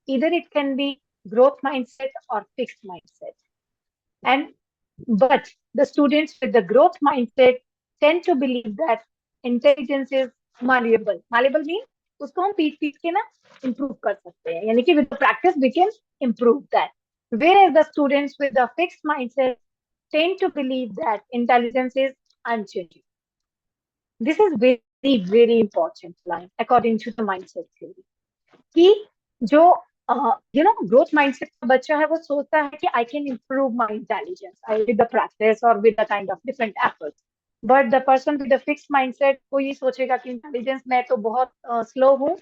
D: Either it can be growth mindset or fixed mindset. But the students with the growth mindset tend to believe that intelligence is malleable. Malleable means उसको हम पीट के ना improve कर सकते हैं. यानी कि with the practice we can improve that. Whereas the students with the fixed mindset tend to believe that intelligence is unchanging. This is very, very important line according to the mindset theory. कि जो growth mindset का बच्चा है वो सोचता है कि I can improve my intelligence with the practice or with the kind of different efforts. But the person with the fixed mindset वो ये सोचेगा कि intelligence मैं तो बहुत slow हूँ,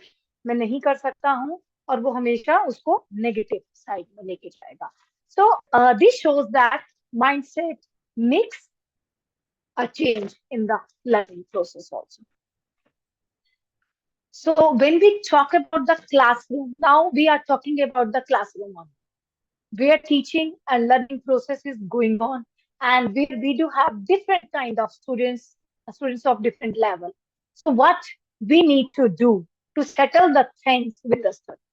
D: मैं नहीं कर सकता हूँ, और वो हमेशा उसको negative side में लेके जाएगा. So this shows that mindset makes a change in the learning process also. So when we talk about the classroom, now we are talking about the classroom only, where teaching and learning process is going on, and where we do have different kind of students of different level. So what we need to do to settle the things with the students?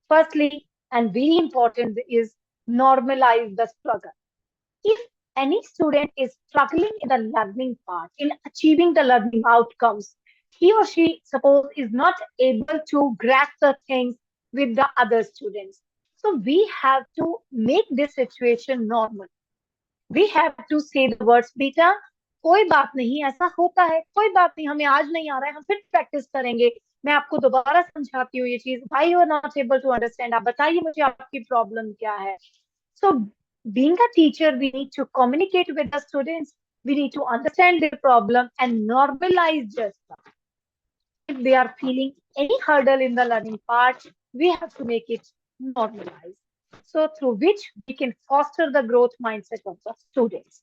D: Firstly, and very important, is normalize the struggle. If any student is struggling in the learning part, in achieving the learning outcomes, he or she, suppose, is not able to grasp the things with the other students. So we have to make this situation normal. We have to say the words, बेटा कोई बात नहीं, ऐसा होता है, कोई बात नहीं, हमें आज नहीं आ रहा है, हम फिर प्रैक्टिस करेंगे, मैं आपको दोबारा समझाती हूँ ये चीज. Why you are not able to understand? आप बताइए मुझे आपकी प्रॉब्लम क्या है. So being a teacher, we need to communicate with the students. We need to understand their problem and normalize their stuff. If they are feeling any hurdle in the learning part, we have to make it normalized. So through which we can foster the growth mindset of the students.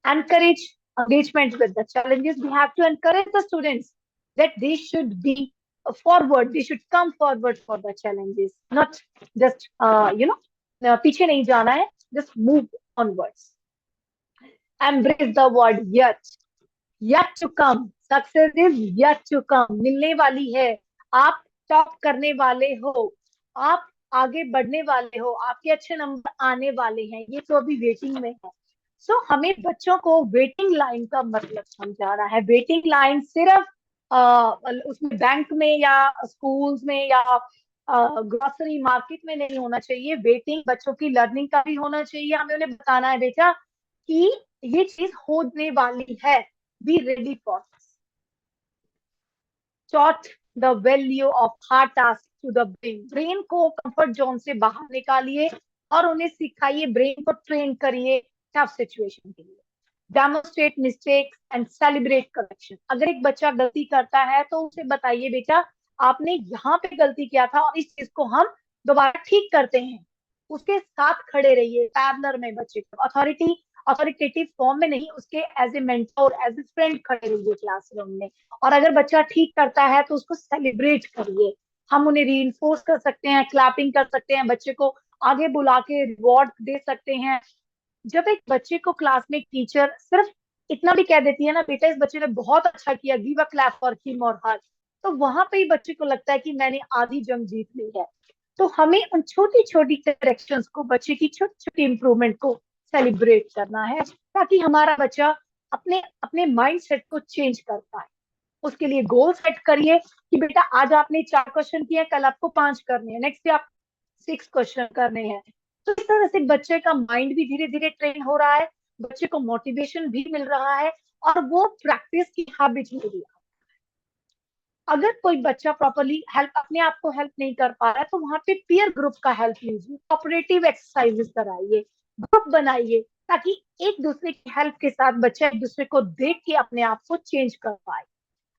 D: Encourage engagement with the challenges. We have to encourage the students that they should be forward. They should come forward for the challenges, not just पीछे नहीं जाना है. Just move onwards. Embrace the word yet. Yet to come. Success is yet to come. मिलने वाली है. आप top करने वाले हो, आप आगे बढ़ने वाले हो, आपके अच्छे नंबर आने वाले हैं, ये तो अभी वेटिंग में है. सो हमें बच्चों को वेटिंग लाइन का मतलब समझा रहा है. वेटिंग लाइन सिर्फ उसमें बैंक में या स्कूल्स में या ग्रोसरी मार्केट में नहीं होना चाहिए. वेटिंग बच्चों की लर्निंग का भी होना चाहिए. हमें उन्हें बताना है बेटा कि ये चीज होने वाली है. Be ready for this. Taught the value of hard task to the brain. Brain को कंफर्ट जोन से बाहर निकालिए और उन्हें सिखाइए, ब्रेन को ट्रेन करिए टफ सिचुएशन के लिए. Demonstrate mistakes and celebrate correction. अगर एक बच्चा गलती करता है तो उसे बताइए बेटा आपने यहाँ पे गलती किया था और इस चीज को हम दोबारा ठीक करते हैं. उसके साथ खड़े रहिए पैरेलल में. बच्चे को अथॉरिटेटिव फॉर्म में नहीं, उसके as a mentor, as a friend खड़े रहिए क्लासरूम में. और अगर बच्चा ठीक करता है तो उसको सेलिब्रेट करिए. हम उन्हें रीइंफोर्स कर सकते हैं, क्लैपिंग कर सकते हैं, बच्चे को आगे बुला के रिवॉर्ड दे सकते हैं. जब एक बच्चे को क्लास में टीचर सिर्फ इतना भी कह देती है ना, बेटा इस बच्चे ने बहुत अच्छा किया, give a clap for him और हर, तो वहां पे ही बच्चे को लगता है कि मैंने आधी जंग जीत ली है. तो हमें उन छोटी छोटी करेक्शंस को, बच्चे की छोटी छोटी इंप्रूवमेंट को सेलिब्रेट करना है, ताकि हमारा बच्चा अपने अपने माइंड सेट को चेंज कर पाए. उसके लिए गोल सेट करिए कि बेटा आज आपने 4 क्वेश्चन किए, कल आपको 5 करने हैं, नेक्स्ट डे आप 6 क्वेश्चन करने हैं. तो इस तरह से बच्चे का माइंड भी धीरे धीरे ट्रेन हो रहा है, बच्चे को मोटिवेशन भी मिल रहा है और वो प्रैक्टिस की हैबिट मिल रही है. अगर कोई बच्चा प्रॉपर्ली हेल्प अपने आप को हेल्प नहीं कर पा रहा है तो वहां पे पीयर ग्रुप का हेल्प लीजिए, कोऑपरेटिव एक्सरसाइजेस कराइए, ग्रुप बनाइए, ताकि एक दूसरे की हेल्प के साथ बच्चा एक दूसरे को देख के अपने आप को चेंज कर पाए.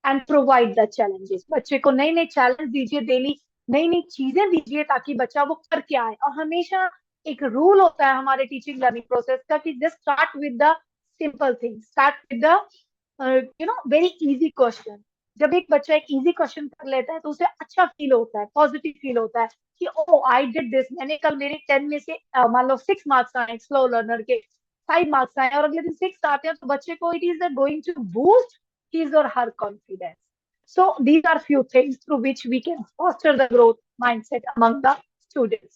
D: And provide the challenges. बच्चे को नए नए चैलेंज दीजिए डेली. नई नई चीजें दीजिए ताकि बच्चा वो करके आए। और हमेशा एक रूल होता है हमारे टीचिंग लर्निंग प्रोसेस का कि just start with the simple thing, start with the very easy question. जब एक बच्चा एक इजी क्वेश्चन कर लेता है तो उसे अच्छा फील होता है, पॉजिटिव फील होता है कि ओ आई डिड दिस। मैंने कल मेरे 10 में से मान लो 6 मार्क्स आए, स्लो लर्नर के 5 मार्क्स आए और अगले दिन 6 आते हैं, तो बच्चे को it is going to boost his और her confidence. So these are few things through which we can foster the growth mindset among the students.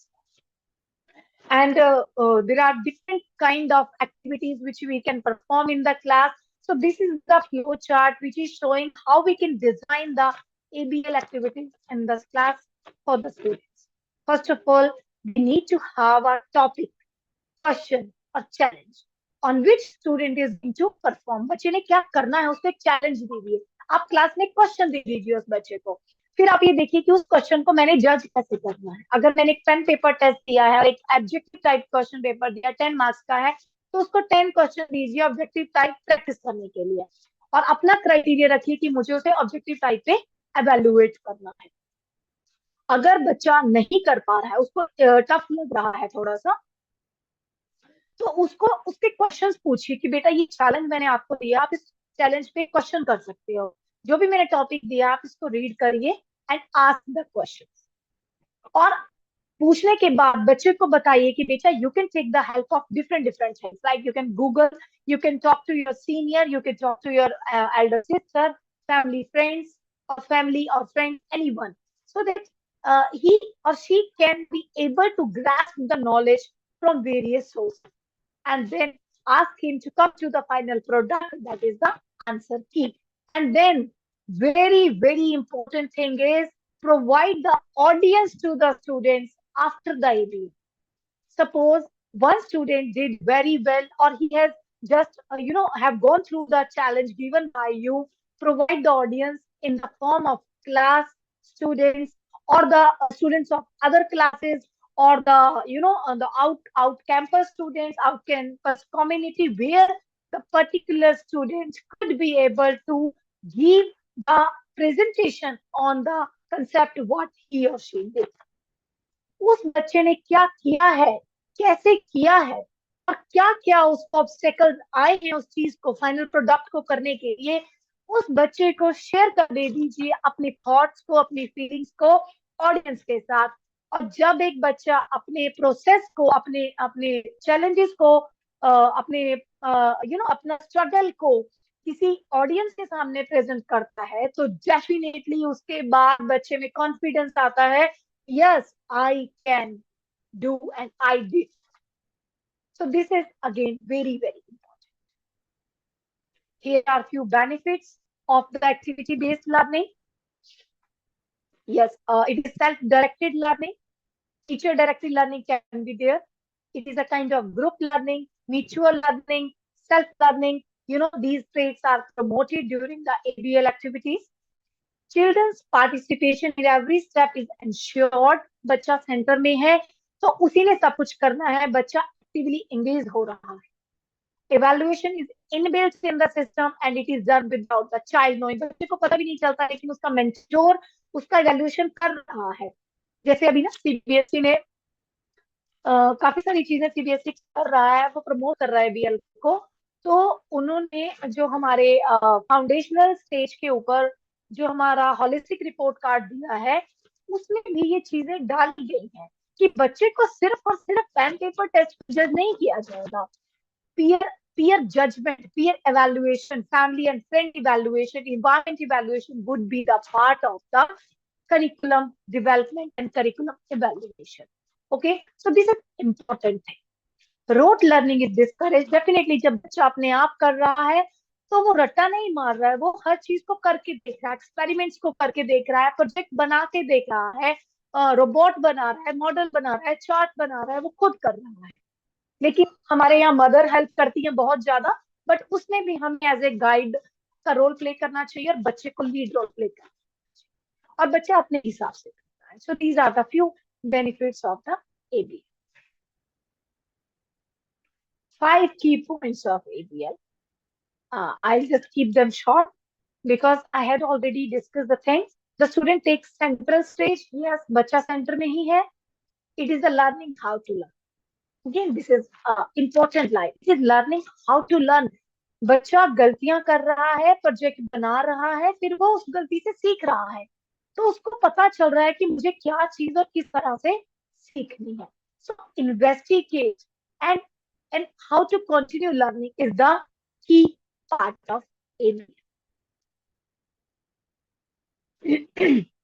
D: And there are different kind of activities which we can perform in the class. So this is the flow chart which is showing how we can design the ABL activities in the class for the students. First of all, we need to have a topic, question or challenge on which student is going to perform. बच्चे ने क्या करना है उसको एक challenge दीजिए। आप class में क्वेश्चन दे दीजिए उस बच्चे को, फिर आप ये देखिए कि उस क्वेश्चन को मैंने जज कैसे करना है। अगर मैंने एक पेन पेपर टेस्ट दिया है और एक ऑब्जेक्टिव टाइप क्वेश्चन पेपर दिया 10 मार्क्स का है, तो उसको 10 क्वेश्चन दीजिए ऑब्जेक्टिव टाइप प्रैक्टिस करने के लिए और अपना क्राइटेरिया रखिए कि मुझे उसे ऑब्जेक्टिव टाइप पे एवेल्युएट करना है। अगर बच्चा नहीं कर पा रहा है, उसको टफ लग रहा है थोड़ा सा, तो उसको उसके क्वेश्चंस पूछिए कि बेटा ये चैलेंज मैंने आपको दिया, आप इस चैलेंज पे क्वेश्चन कर सकते हो। जो भी मैंने टॉपिक दिया आप इसको रीड करिए एंड आस्क द क्वेश्चंस। और पूछने के बाद बच्चे को बताइए कि बेटा you can take the help of different different things, like you can Google, you can talk to your senior, you can talk to your elder sister, family friends or family or friend, anyone, so that he or she can be able to grasp the knowledge from various sources, and then ask him to come to the final product, that is the answer key. And then very very important thing is provide the audience to the students after the ABA. Suppose one student did very well or he has just have gone through the challenge given by you, provide the audience in the form of class students or the students of other classes or the the out campus students, out campus community, where the particular student could be able to give the presentation on the concept what he or she did. उस बच्चे ने क्या किया है, कैसे किया है और क्या क्या उसको ऑब्स्टेकल्स आए हैं उस चीज को, फाइनल प्रोडक्ट को करने के लिए, उस बच्चे को शेयर कर दे दीजिए अपने थॉट्स को, अपनी फीलिंग्स को ऑडियंस के साथ। और जब एक बच्चा अपने प्रोसेस को, अपने अपने चैलेंजेस को, अपने अपना स्ट्रगल को किसी ऑडियंस के सामने प्रेजेंट करता है, तो डेफिनेटली उसके बाद बच्चे में कॉन्फिडेंस आता है, yes, I can do and I did. So this is again very very important. Here are few benefits of the activity based learning. Yes, it is self directed learning. Teacher directed learning can be there. It is a kind of group learning, mutual learning, self learning. These traits are promoted during the ABL activities. Children's participation in every step is ensured. बच्चा centre में है तो उसी ने सब कुछ करना है, बच्चा एक्टिवली एंगेज हो रहा है। Evaluation is inbuilt in the system and it is done without the child knowing. बच्चे को पता भी नहीं चलता लेकिन उसका मेंटोर उसका इवैल्यूएशन कर रहा है। जैसे अभी ना सीबीएसई ने काफी सारी चीजें सीबीएसई कर रहा है, वो प्रमोट कर रहा है बीएल को, तो उन्होंने जो हमारे फाउंडेशनल स्टेज के ऊपर जो हमारा होलिस्टिक रिपोर्ट कार्ड दिया है, उसमें भी ये चीजें डाली गई हैं कि बच्चे को सिर्फ और सिर्फ पेन पेपर टेस्ट जज नहीं किया जाएगा। peer judgment, peer evaluation, family and friend evaluation, environment evaluation would be the part of the curriculum development and curriculum evaluation. Okay, so this is important thing. Rote learning is discouraged. Definitely जब बच्चा अपने आप कर रहा है तो वो रट्टा नहीं मार रहा है, वो हर चीज को करके देख रहा है, एक्सपेरिमेंट्स को करके देख रहा है, प्रोजेक्ट बना के देख रहा है, रोबोट बना रहा है, मॉडल बना रहा है, चार्ट बना रहा है, वो खुद कर रहा है। लेकिन हमारे यहाँ मदर हेल्प करती है बहुत ज्यादा, बट उसमें भी हमें एज ए गाइड का रोल प्ले करना चाहिए और बच्चे को लीड रोल प्ले करना चाहिए और बच्चा अपने हिसाब से करता है। So these are the few benefits of the ABL. 5 key points of ABL. I'll just keep them short because I had already discussed the things. The student takes central stage, yes बच्चा centre में ही है. It is the learning how to learn. Again, this is important line. It is learning how to learn. बच्चा गलतियां कर रहा है, project बना रहा है, फिर वो उस गलती से सीख रहा है, तो उसको पता चल रहा है कि मुझे क्या चीज और किस तरह से सीखनी है. So investigate and how to continue learning is the key part of ABL.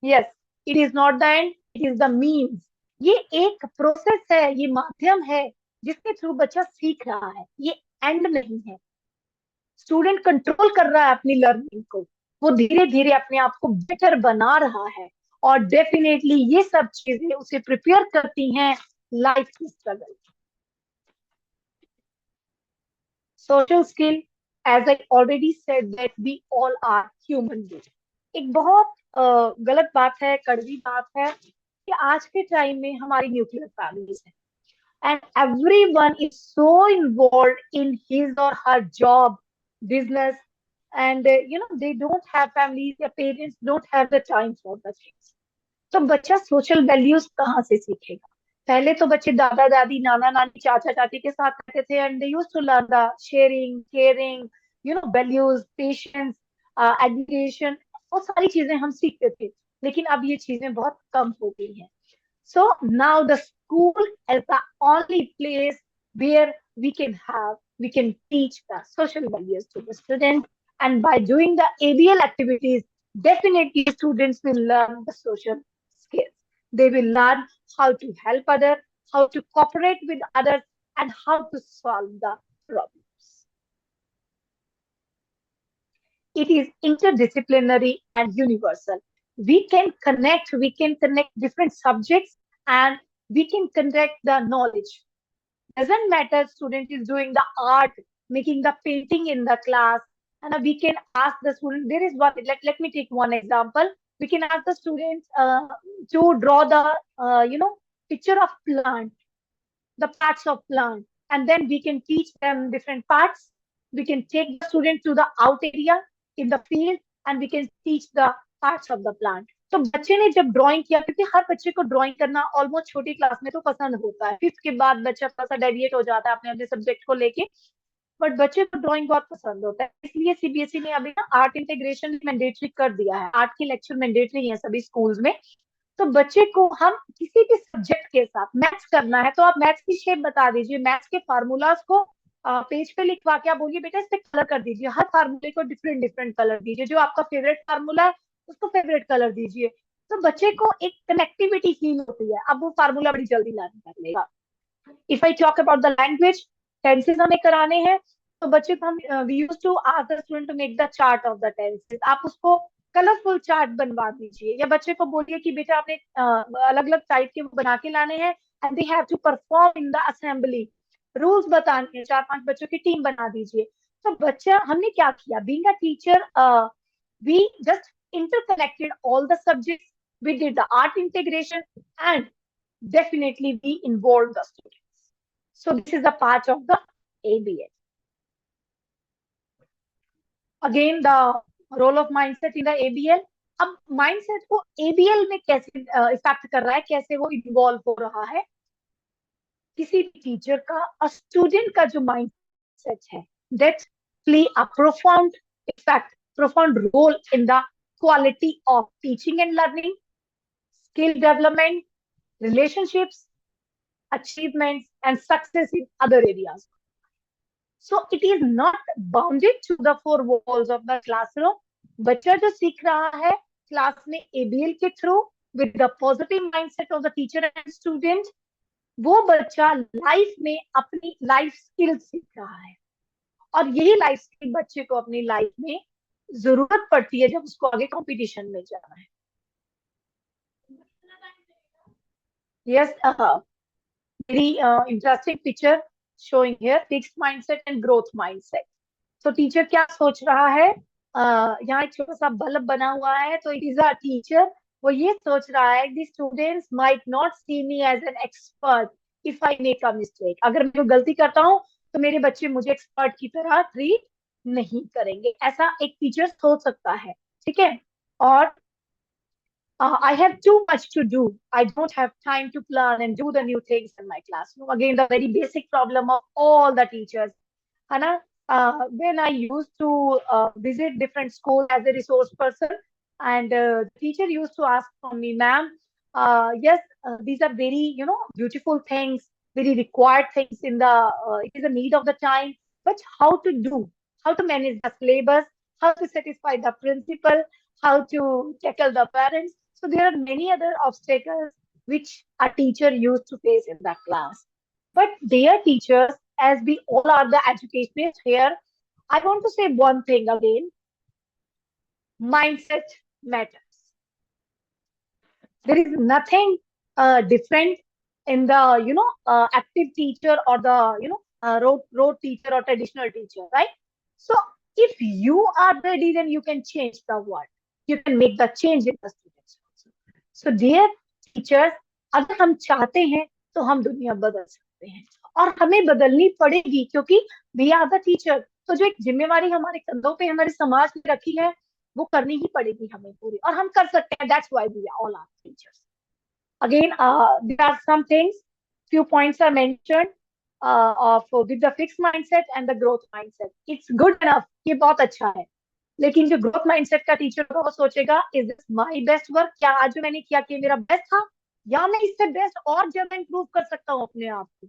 D: Yes, it is not the end, it is the means. ये एक प्रोसेस है, ये माध्यम है जिसके थ्रू बच्चा सीख रहा है, ये एंड नहीं है. स्टूडेंट कंट्रोल कर रहा है अपनी लर्निंग को, वो धीरे धीरे अपने आप को बेटर बना रहा है, और डेफिनेटली ये सब चीजें उसे प्रिपेयर करती हैं लाइफ की struggle. Social skill, as I already said that we all are human being. एक बहुत गलत बात है, कड़वी बात है कि आज के टाइम में हमारी न्यूक्लियर फैमिलीज है, and everyone is so involved in his or her job, business, and they don't have families, their parents don't have the time for the things. तो बच्चा सोशल वैल्यूज कहाँ से सीखेगा? पहले तो बच्चे दादा दादी, नाना नानी, चाचा चाची के साथ रहते थे, and they used to learn the sharing, caring, values, patience, education, वो सारी चीजें हम सीखते थे. लेकिन अब ये चीजें बहुत कम हो गई हैं. So now the school is the only place where we can teach the social values to the student, and by doing the ABL activities, definitely students will learn the social skills. They will learn how to help others, how to cooperate with others, and how to solve the problems. It is interdisciplinary and universal. We can connect different subjects, and we can connect the knowledge. Doesn't matter student is doing the art, making the painting in the class, and we can ask the student, there is one, let me take one example. We can ask the students to draw the picture of plant, the parts of plant, and then we can teach them different parts. We can take the student to the out area in the field, and we can teach the parts of the plant. तो बच्चे ने जब drawing किया, क्योंकि हर बच्चे को drawing करना almost छोटी क्लास में तो पसंद होता है, 5th के बाद बच्चा थोड़ा सा डेविएट हो जाता है अपने अपने सब्जेक्ट को लेके, बट बच्चे को ड्राइंग बहुत पसंद होता है. इसलिए सीबीएसई ने अभी ना आर्ट इंटीग्रेशन मैंडेटरी कर दिया है. आर्ट के लेक्चर मैंडेटरी है सभी स्कूल्स में. तो बच्चे को हम किसी भी सब्जेक्ट के साथ, मैथ्स करना है तो आप मैथ्स की शेप बता दीजिए, मैथ्स के फार्मूलाज को पेज पे लिखवा के आप बोलिए बेटा इस पे कलर कर दीजिए, हर फार्मूले को डिफरेंट डिफरेंट कलर दीजिए, जो आपका फेवरेट फार्मूला है उसको फेवरेट कलर दीजिए, तो बच्चे को एक कनेक्टिविटी फील होती है, अब वो फार्मूला बड़ी जल्दी लर्न कर लेगा. If I talk about the language, tenses हमें कराने हैं, तो बच्चे को हम we used to ask the student to make the chart of the tenses. आप उसको कलरफुल चार्ट बनवा दीजिए, या बच्चे को बोलिए कि बेटा आपने अलग अलग टाइप के बना के लाने हैं, and they have to perform in the assembly. Rules बताने हैं, 4-5 बच्चों की टीम बना दीजिए. तो बच्चा, हमने क्या किया, being a teacher, we just interconnected all the subjects, we did the art integration, and definitely we involved the students. So this is a part of the ABL. Again, the role of mindset in the ABL. अब mindset को ABL में कैसे effect कर रहा है, कैसे वो involve हो रहा है. किसी भी टीचर का, स्टूडेंट का जो mindset है, that play a profound role in the quality of teaching and learning, skill development, relationships, achievements, and success in other areas. So it is not bounded to the 4 walls of the classroom. बच्चा जो सीख रहा है class में ABL के through, with the positive mindset of the teacher and student, वो बच्चा life में अपनी लाइफ स्किल सीख रहा है, और यही लाइफ स्किल बच्चे को अपनी लाइफ में जरूरत पड़ती है जब उसको आगे कंपटीशन में जाना है. Yes, very interesting picture showing here, fixed mindset and growth mindset. तो टीचर क्या सोच रहा है, यहाँ एक छोटा सा बल्ब बना हुआ है, तो इट इज अ टीचर, वो ये सोच रहा है the students might not see me as an expert if I make a mistake. अगर मैं गलती करता हूँ तो मेरे बच्चे मुझे एक्सपर्ट की तरह ट्रीट नहीं करेंगे, ऐसा एक टीचर सोच सकता है. ठीक है, और I have too much to do. I don't have time to plan and do the new things in my classroom. Again, the very basic problem of all the teachers. Hana, when I used to visit different schools as a resource person, and the teacher used to ask from me, ma'am, yes, these are very, beautiful things, very required things in the, it is a need of the time, but how to manage the syllabus, how to satisfy the principal, how to tackle the parents. So there are many other obstacles which a teacher used to face in the class. But dear teachers, as we all are the educationists here, I want to say one thing again: mindset matters. There is nothing different in the active teacher or the rote teacher or traditional teacher, right? So if you are ready, then you can change the world. You can make the change in the students also. So dear teachers, अगर हम चाहते हैं तो हम दुनिया बदल सकते हैं और हमें बदलनी पड़ेगी क्योंकि वी आर द टीचर. तो जो एक जिम्मेवारी हमारे कंधों पे हमारे समाज ने रखी है वो करनी ही पड़ेगी हमें पूरी और हम कर सकते हैं. That's why we all are teachers. Again, there are some things, few points are mentioned of with the fixed mindset and the growth mindset. It's good enough, ये बहुत अच्छा है. लेकिन जो ग्रोथ माइंडसेट का टीचर होगा वो सोचेगा is this my best work, क्या आज जो मैंने किया कि मेरा बेस्ट था या मैं इससे बेस्ट और ज्यादा इंप्रूव कर सकता हूँ अपने आप को.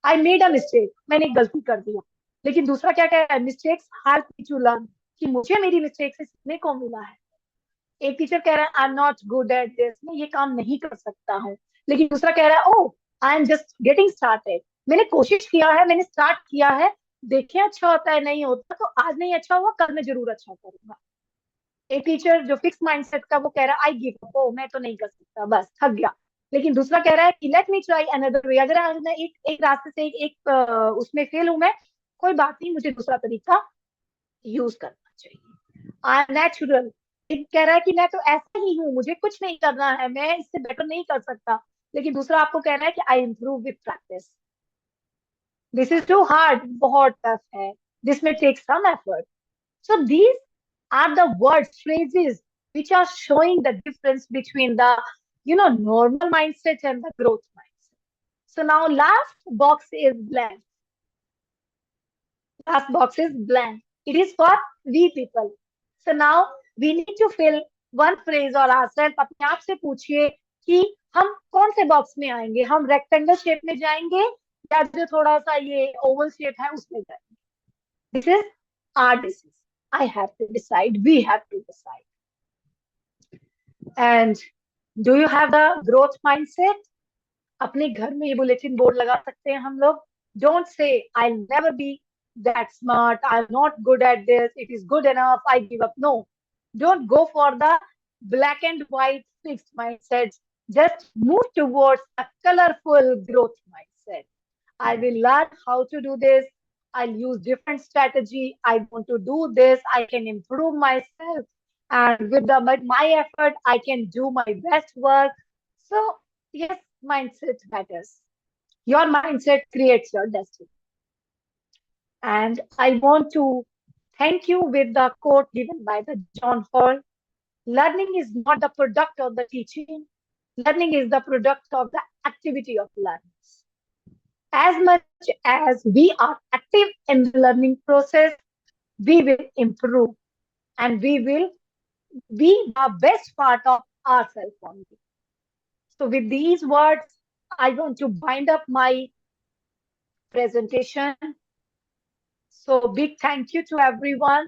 D: आई मेड अ मिस्टेक, मैंने एक गलती कर दिया. लेकिन दूसरा क्या कह रहा है, mistakes help me to learn, कि मुझे मेरी मिस्टेक से सीखने को मिला है. एक टीचर कह रहा है I am not good at this, मैं ये काम नहीं कर सकता हूँ. लेकिन दूसरा कह रहा है oh I am just getting started, मैंने कोशिश किया है, मैंने स्टार्ट किया है, देखें अच्छा होता है नहीं होता तो आज नहीं अच्छा हुआ कल मैं जरूर अच्छा करूंगा. एक टीचर जो फिक्स माइंडसेट का वो कह रहा है आई गिव अप, ओ मैं तो नहीं कर सकता, बस थक गया. लेकिन दूसरा कह रहा है कि let me try another way, अगर आज मैं एक एक रास्ते से उसमें फेल हूं मैं, कोई बात नहीं, मुझे दूसरा तरीका यूज करना चाहिए. आई एम नेचुरल, एक कह रहा है कि मैं तो ऐसा ही हूँ, मुझे कुछ नहीं करना है, मैं इससे बेटर नहीं कर सकता. लेकिन दूसरा आपको कहना है कि I improve with practice. This is too hard, बहुत टफ है, दिस में take some effort. So these are the words, phrases which are showing the difference between the, normal mindset and the growth mindset. So now last box is blank. Last box is blank. It is for we people. So now we need to fill one phrase or ourselves. अपने आप से पूछिए कि हम कौन से box में आएंगे, हम रेक्टेंगल शेप में जाएंगे या जो थोड़ा सा ये ओवल शेप है उसमें जाएंगे. This is our decision. I have to decide. We have to decide. And do you have the growth mindset? अपने घर में ये बुलेटिन बोर्ड लगा सकते हैं हम लोग. Don't say I'll never be that smart. I'm not good at this. It is good enough. I give up. No, don't go for the black and white fixed mindset. Just move towards a colorful growth mindset. I will learn how to do this. I'll use different strategy. I want to do this. I can improve myself. And with my effort, I can do my best work. So, yes, mindset matters. Your mindset creates your destiny. And I want to thank you with the quote given by the John Hall. Learning is not the product of the teaching. Learning is the product of the activity of learning. As much as we are active in the learning process, we will improve and we will be the best part of ourselves only. So with these words, I want to bind up my presentation. So big thank you to everyone.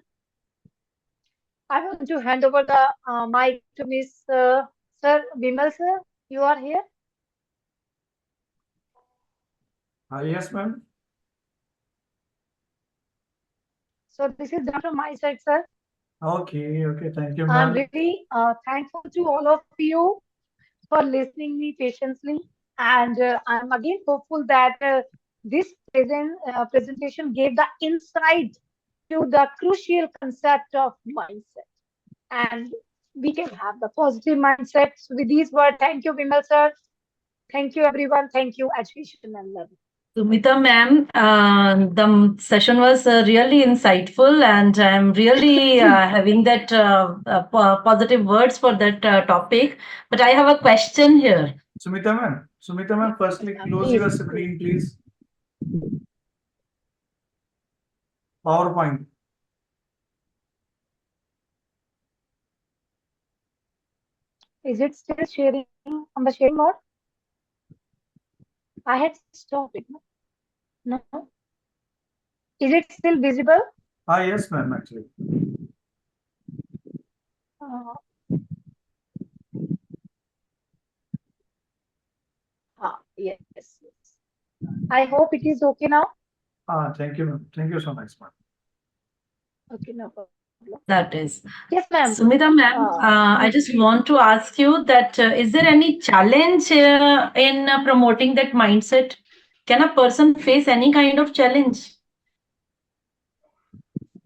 D: I want to hand over the mic to Miss Sir Vimal sir. You are here.
B: Yes, ma'am.
D: So this is done from my side, sir.
B: Okay, thank you,
D: I'm
B: ma'am.
D: really thankful to all of you for listening me patiently, and I'm again hopeful that this presentation gave the insight to the crucial concept of mindset, and we can have the positive mindset. So with these words, thank you, Vimal sir. Thank you, everyone. Thank you, education and learning.
C: Sumita ma'am, the session was really insightful, and I'm really having that positive words for that topic. But I have a question here.
B: Sumita ma'am, firstly close
D: Please.
B: your screen, please. PowerPoint.
D: Is it still sharing on the sharing mode? I had stopped it. No? Is it still visible?
B: Yes, ma'am, actually.
D: Uh, yes. I hope it is okay now.
B: Thank you, ma'am. Thank you so much, ma'am.
D: Okay, no problem.
C: That is.
D: Yes, ma'am.
C: Sumita ma'am, I just want to ask you that is there any challenge in promoting that mindset? Can a person face any kind of challenge?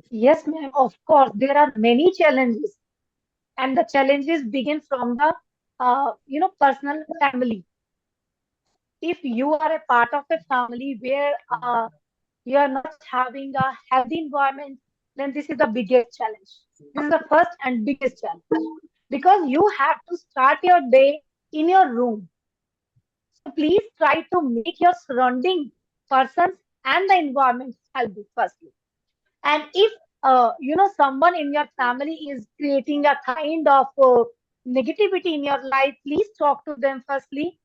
D: Yes, ma'am. Of course, there are many challenges, and the challenges begin from the, personal family. If you are a part of a family where you are not having a healthy environment, then this is the biggest challenge. This is the first and biggest challenge because you have to start your day in your room. So please try to make your surrounding persons and the environment healthy firstly. And if someone in your family is creating a kind of negativity in your life, please talk to them firstly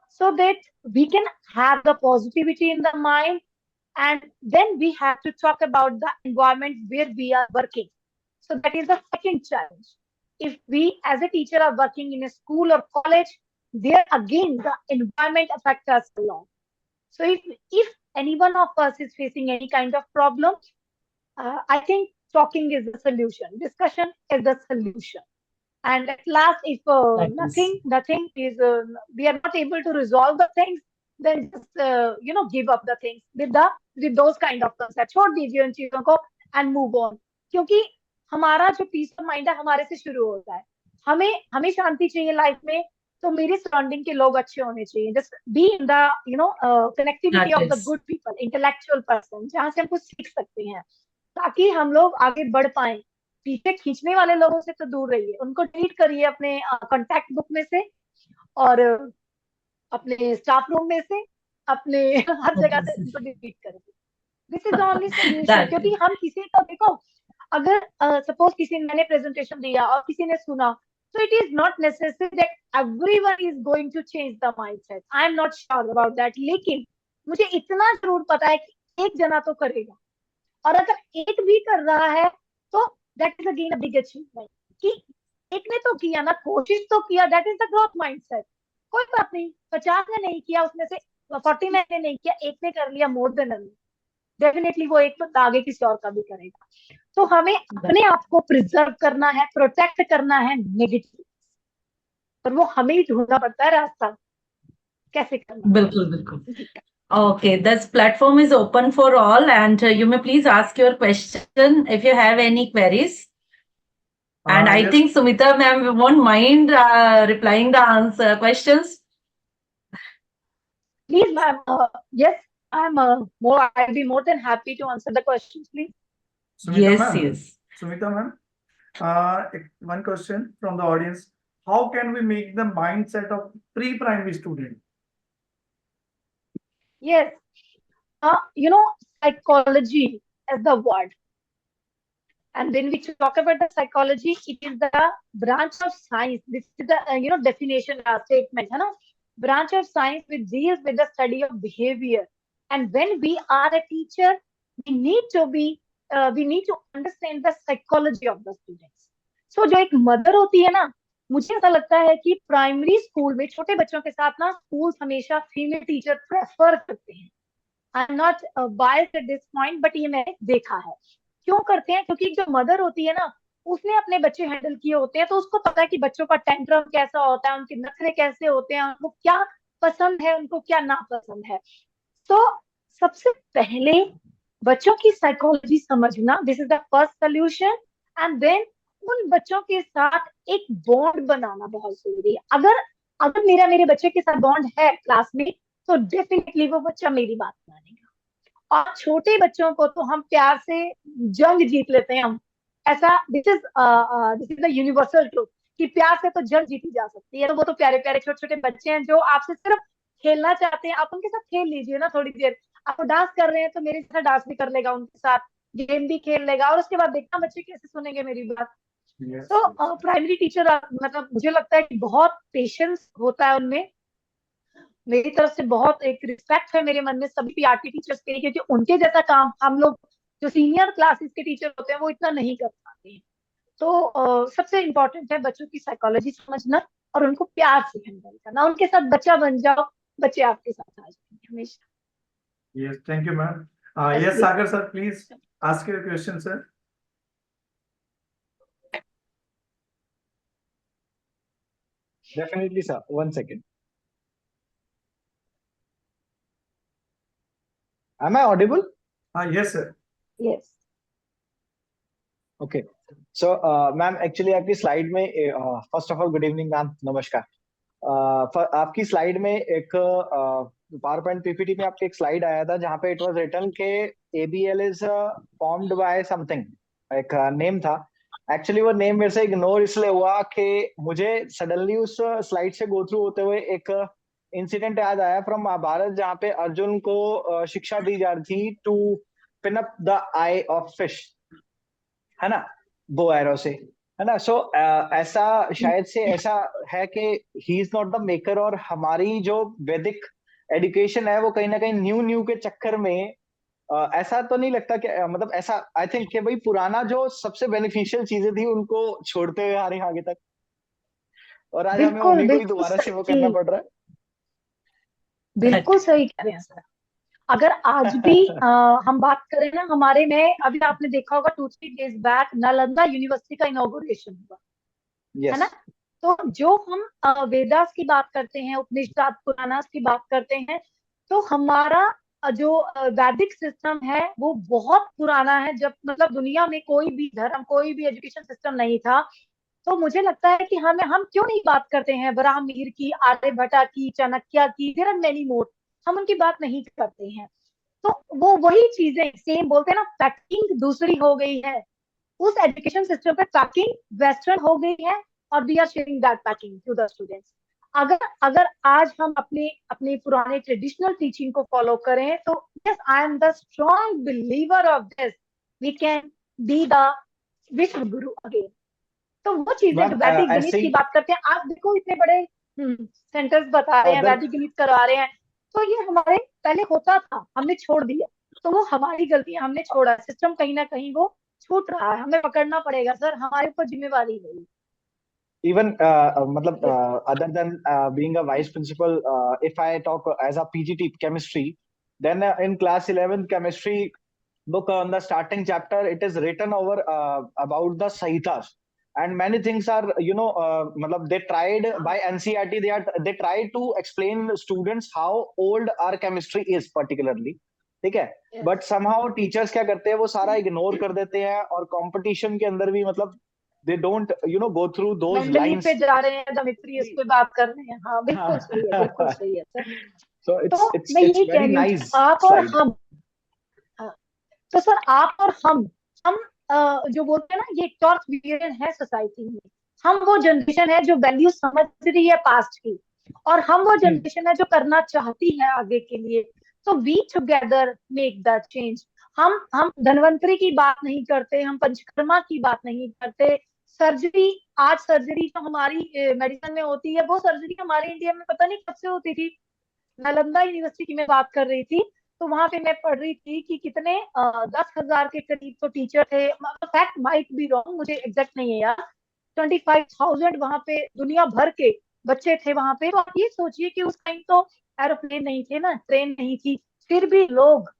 D: so that we can have the positivity in the mind, and then we have to talk about the environment where we are working. So that is the second challenge. If we as a teacher are working in a school or college, there again the environment affects us a lot. So if any one of us is facing any kind of problem, I think talking is the solution, discussion is the solution. And at last, if
C: That is.
D: nothing is, we are not able to resolve the things, then just give up the things with those kind of concepts. छोड़ दीजिए उन चीजों को and move on. क्योंकि हमारा जो piece of mind है हमारे से शुरू होता है. हमें हमें शांति चाहिए लाइफ में, तो मेरे सराउंडिंग के लोग अच्छे होने चाहिए. Just be in the connectivity
C: That
D: of the
C: is.
D: Good people, intellectual person, जहाँ से हम कुछ सीख सकते हैं ताकि हम लोग आगे बढ़ पाए. पीछे खींचने वाले लोगों से तो दूर रहिए, उनको डिलीट करिए अपने कॉन्टैक्ट बुक में से और अपने स्टाफ रूम में से, अपने हर
C: That
D: जगह से
C: is.
D: उनको डिलीट करिए. This is the only solution.
C: That
D: क्योंकि
C: is.
D: हम किसी को देखो, अगर सपोज किसी मैंने प्रेजेंटेशन दिया और किसी ने सुना, so it is not necessary that everyone is going to change the mindset. I am not sure about that. लेकिन मुझे इतना जरूर पता है कि एक जना तो करेगा, और अगर एक भी कर रहा है तो that is again a big achievement कि एक ने तो किया ना, कोशिश तो किया. That is the growth mindset. कोई बात नहीं, 50 ने नहीं किया, उसमें से 49 ने नहीं किया, एक ने कर लिया, मोर देन अनदर. डेफिनेटली वो एक तो आगे किसी और का भी करेगा. तो हमें अपने आप को प्रिजर्व करना है, प्रोटेक्ट करना है नेगेटिव, पर वो हमें ही ढूंढना पड़ता है रास्ता कैसे करना.
C: बिल्कुल बिल्कुल. Okay, this platform is open for all, and you may please ask your question if you have any queries. And I
B: Yes.
C: think Sumita ma'am won't mind replying the answer questions.
D: Please, ma'am. Yes, I'll be more than happy to answer the questions, please.
B: Sumita
C: Yes,
B: ma'am.
C: yes.
B: Sumita ma'am, one question from the audience. How can we make the mindset of pre-primary student?
D: Yes. Psychology as the word. And when we talk about the psychology, it is the branch of science. This is the definition statement. Branch of science which deals with the study of behavior. And when we are a teacher, we need to understand the psychology of the students. So जो एक mother होती है ना, मुझे ऐसा लगता है कि प्राइमरी स्कूल में छोटे बच्चों के साथ ना स्कूल हमेशा फीमेल टीचर प्रेफर करते हैं. I am not biased at this point, but ये मैंने देखा है. क्यों करते हैं? क्योंकि जो मदर होती है ना, उसने अपने बच्चे हैंडल किए होते हैं, तो उसको पता है कि बच्चों का टेंट्रम कैसा होता है, उनके नखरे कैसे होते हैं, उनको क्या पसंद है, उनको क्या नापसंद है. तो सबसे पहले बच्चों की साइकोलॉजी समझना, this is the first solution. And then उन बच्चों के साथ एक बॉन्ड बनाना बहुत जरूरी है. अगर मेरे बच्चे के साथ बॉन्ड है क्लास में, तो डेफिनेटली वो बच्चा मेरी बात मानेगा। और छोटे बच्चों को तो हम प्यार से जंग जीत लेते हैं हम, ऐसा this is the universal truth कि प्यार से तो जंग जीती जा सकती है। तो वो तो प्यारे प्यारे छोटे छोटे बच्चे हैं जो आपसे सिर्फ खेलना चाहते हैं, आप उनके साथ खेल लीजिए ना थोड़ी देर। आप डांस कर रहे हैं तो मेरे साथ डांस भी कर लेगा, उनके साथ गेम भी खेल लेगा, और उसके बाद देखना बच्चे कैसे सुनेंगे मेरी बात।
B: Yes,
D: तो
B: yes.
D: प्राइमरी टीचर मतलब मुझे लगता है कि बहुत पेशेंस होता है उनमें। मेरी तरफ से बहुत एक रिस्पेक्ट है मेरे मन में सभी पीआरटी टीचर्स के लिए, क्योंकि उनके जैसा काम हम लोग जो सीनियर क्लासेस के टीचर होते हैं वो इतना नहीं कर पाते हैं। तो सबसे इम्पोर्टेंट है बच्चों की साइकोलॉजी समझना और उनको प्यार से हैंडल करना। उनके साथ बच्चा बन जाओ, बच्चे आपके साथ आ जाएंगे हमेशा।
B: Yes, thank you, ma'am.
D: Yes,
B: Yes,
D: please.
B: Sagar sir, please ask your question, sir.
E: Definitely, sir. One second. Am I audible?
B: Yes, sir.
D: Yes.
E: Okay. So, ma'am actually आपकी स्लाइड में first of all good evening ma'am, नमस्कार। आपकी slide में एक power point PPT में आपके एक slide आया था जहां पे इट वाज रिटन के ABL is formed by something, एक नेम था। एक्चुअली वो नेम मेरे से इग्नोर इसलिए हुआ कि मुझे सडनली उस स्लाइड से गो थ्रू होते हुए एक इंसिडेंट याद आया फ्रॉम महाभारत, जहाँ पे अर्जुन को शिक्षा दी जा रही थी to pin up the eye of fish, है ना, बो एरो से, है ना। सो ऐसा शायद से ऐसा है कि he is not the maker, और हमारी जो वैदिक एजुकेशन है वो कहीं ना कहीं न्यू के चक्कर में ऐसा तो नहीं लगता कि मतलब ऐसा आई थिंक कि भाई पुराना जो सबसे बेनिफिशियल चीजें थी उनको छोड़ते हुए आ रहे हैं आगे तक, और आज हमें
D: बिल्कुल
E: उन्हीं को ही
D: बिल्कुल
E: दोबारा से वो
D: सही,
E: करना पड़ रहा है।
D: बिल्कुल सही कह रहे हैं सर। अगर आज भी हम बात करें ना, हमारे में अभी आपने देखा होगा 2-3 डेज बैक नालंदा यूनिवर्सिटी का इनॉग्रेशन हुआ, है ना।
E: यस,
D: तो जो हम वेदास की बात करते हैं, उपनिषद पुराणास की बात करते हैं, तो हमारा जो वैदिक सिस्टम है वो बहुत पुराना है। जब मतलब दुनिया में कोई भी धर्म, कोई भी एजुकेशन सिस्टम नहीं था। तो मुझे लगता है कि हम क्यों नहीं बात करते हैं ब्राह्मीर की, आर्यभट्टा की, चाणक्य की, देयर आर मेनी मोर, हम उनकी बात नहीं करते हैं। तो वो वही चीजें सेम बोलते हैं ना, पैकिंग दूसरी हो गई है। उस एजुकेशन सिस्टम पे पैकिंग वेस्टर्न हो गई है, और we are sharing that packing to the students. अगर अगर आज हम अपने अपने पुराने ट्रेडिशनल टीचिंग को फॉलो करें, तो yes, I am the strong believer of this, we can be the विश्व गुरु अगेन। तो वो चीजें जो
E: मैम
D: वैदिक गणित
E: ऐसे
D: की
E: ही
D: बात करते हैं, आप देखो इतने बड़े सेंटर्स बता रहे हैं,
E: अदर
D: वैदिक गणित करवा रहे हैं, तो ये हमारे पहले होता था, हमने छोड़ दिया। तो वो हमारी गलती है, हमने छोड़ा। सिस्टम कहीं ना कहीं वो छूट रहा है, हमें पकड़ना पड़ेगा सर, हमारे ऊपर जिम्मेवारी है।
E: even मतलब other than being a vice principal, if I talk as a PGT chemistry, then in class 11 chemistry book, on the starting chapter it is written over about the sahitas, and many things are मतलब they tried by NCERT, they tried to explain students how old our chemistry is particularly, ठीक है। But somehow teachers क्या करते हैं, वो सारा ignore कर देते हैं, और कंपटीशन के अंदर भी मतलब they don't go through those
D: Mendeleev
E: lines.
D: पे जा रहे हैं, दमित्री इस पे बात कर रहे हैं। हाँ बिल्कुल सही है, बिल्कुल सही है सर।
E: So
D: तो
E: it's
D: मैं
E: it's
D: यही कह
E: very
D: रही हूँ कि
E: nice
D: आप और
E: slide.
D: हम, हाँ, तो सर आप और हम जो बोलते हैं ना, ये टॉर्च बियरर है सोसाइटी में। हम वो जनरेशन है जो वैल्यू समझ रही है पास्ट की, और हम वो जनरेशन है जो करना चाहती है आगे के लिए। तो we together make the change. हम धन्वंतरी की बात नहीं करते, हम पंचकर्मा की बात नहीं करते। सर्जरी, आज सर्जरी जो हमारी मेडिसिन में होती है, वो सर्जरी हमारे इंडिया में पता नहीं कब से होती थी। नालंदा यूनिवर्सिटी की मैं बात कर रही थी, तो वहां पे मैं पढ़ रही थी कि कितने 10,000 के करीब तो टीचर थे। फैक्ट माइट बी रॉन्ग, मुझे एग्जैक्ट नहीं है यार। 25,000 वहां पे दुनिया भर के बच्चे थे वहां पे। तो आप ये सोचिए कि उस टाइम तो एरोप्लेन नहीं थे ना, ट्रेन नहीं थी, फिर भी लोग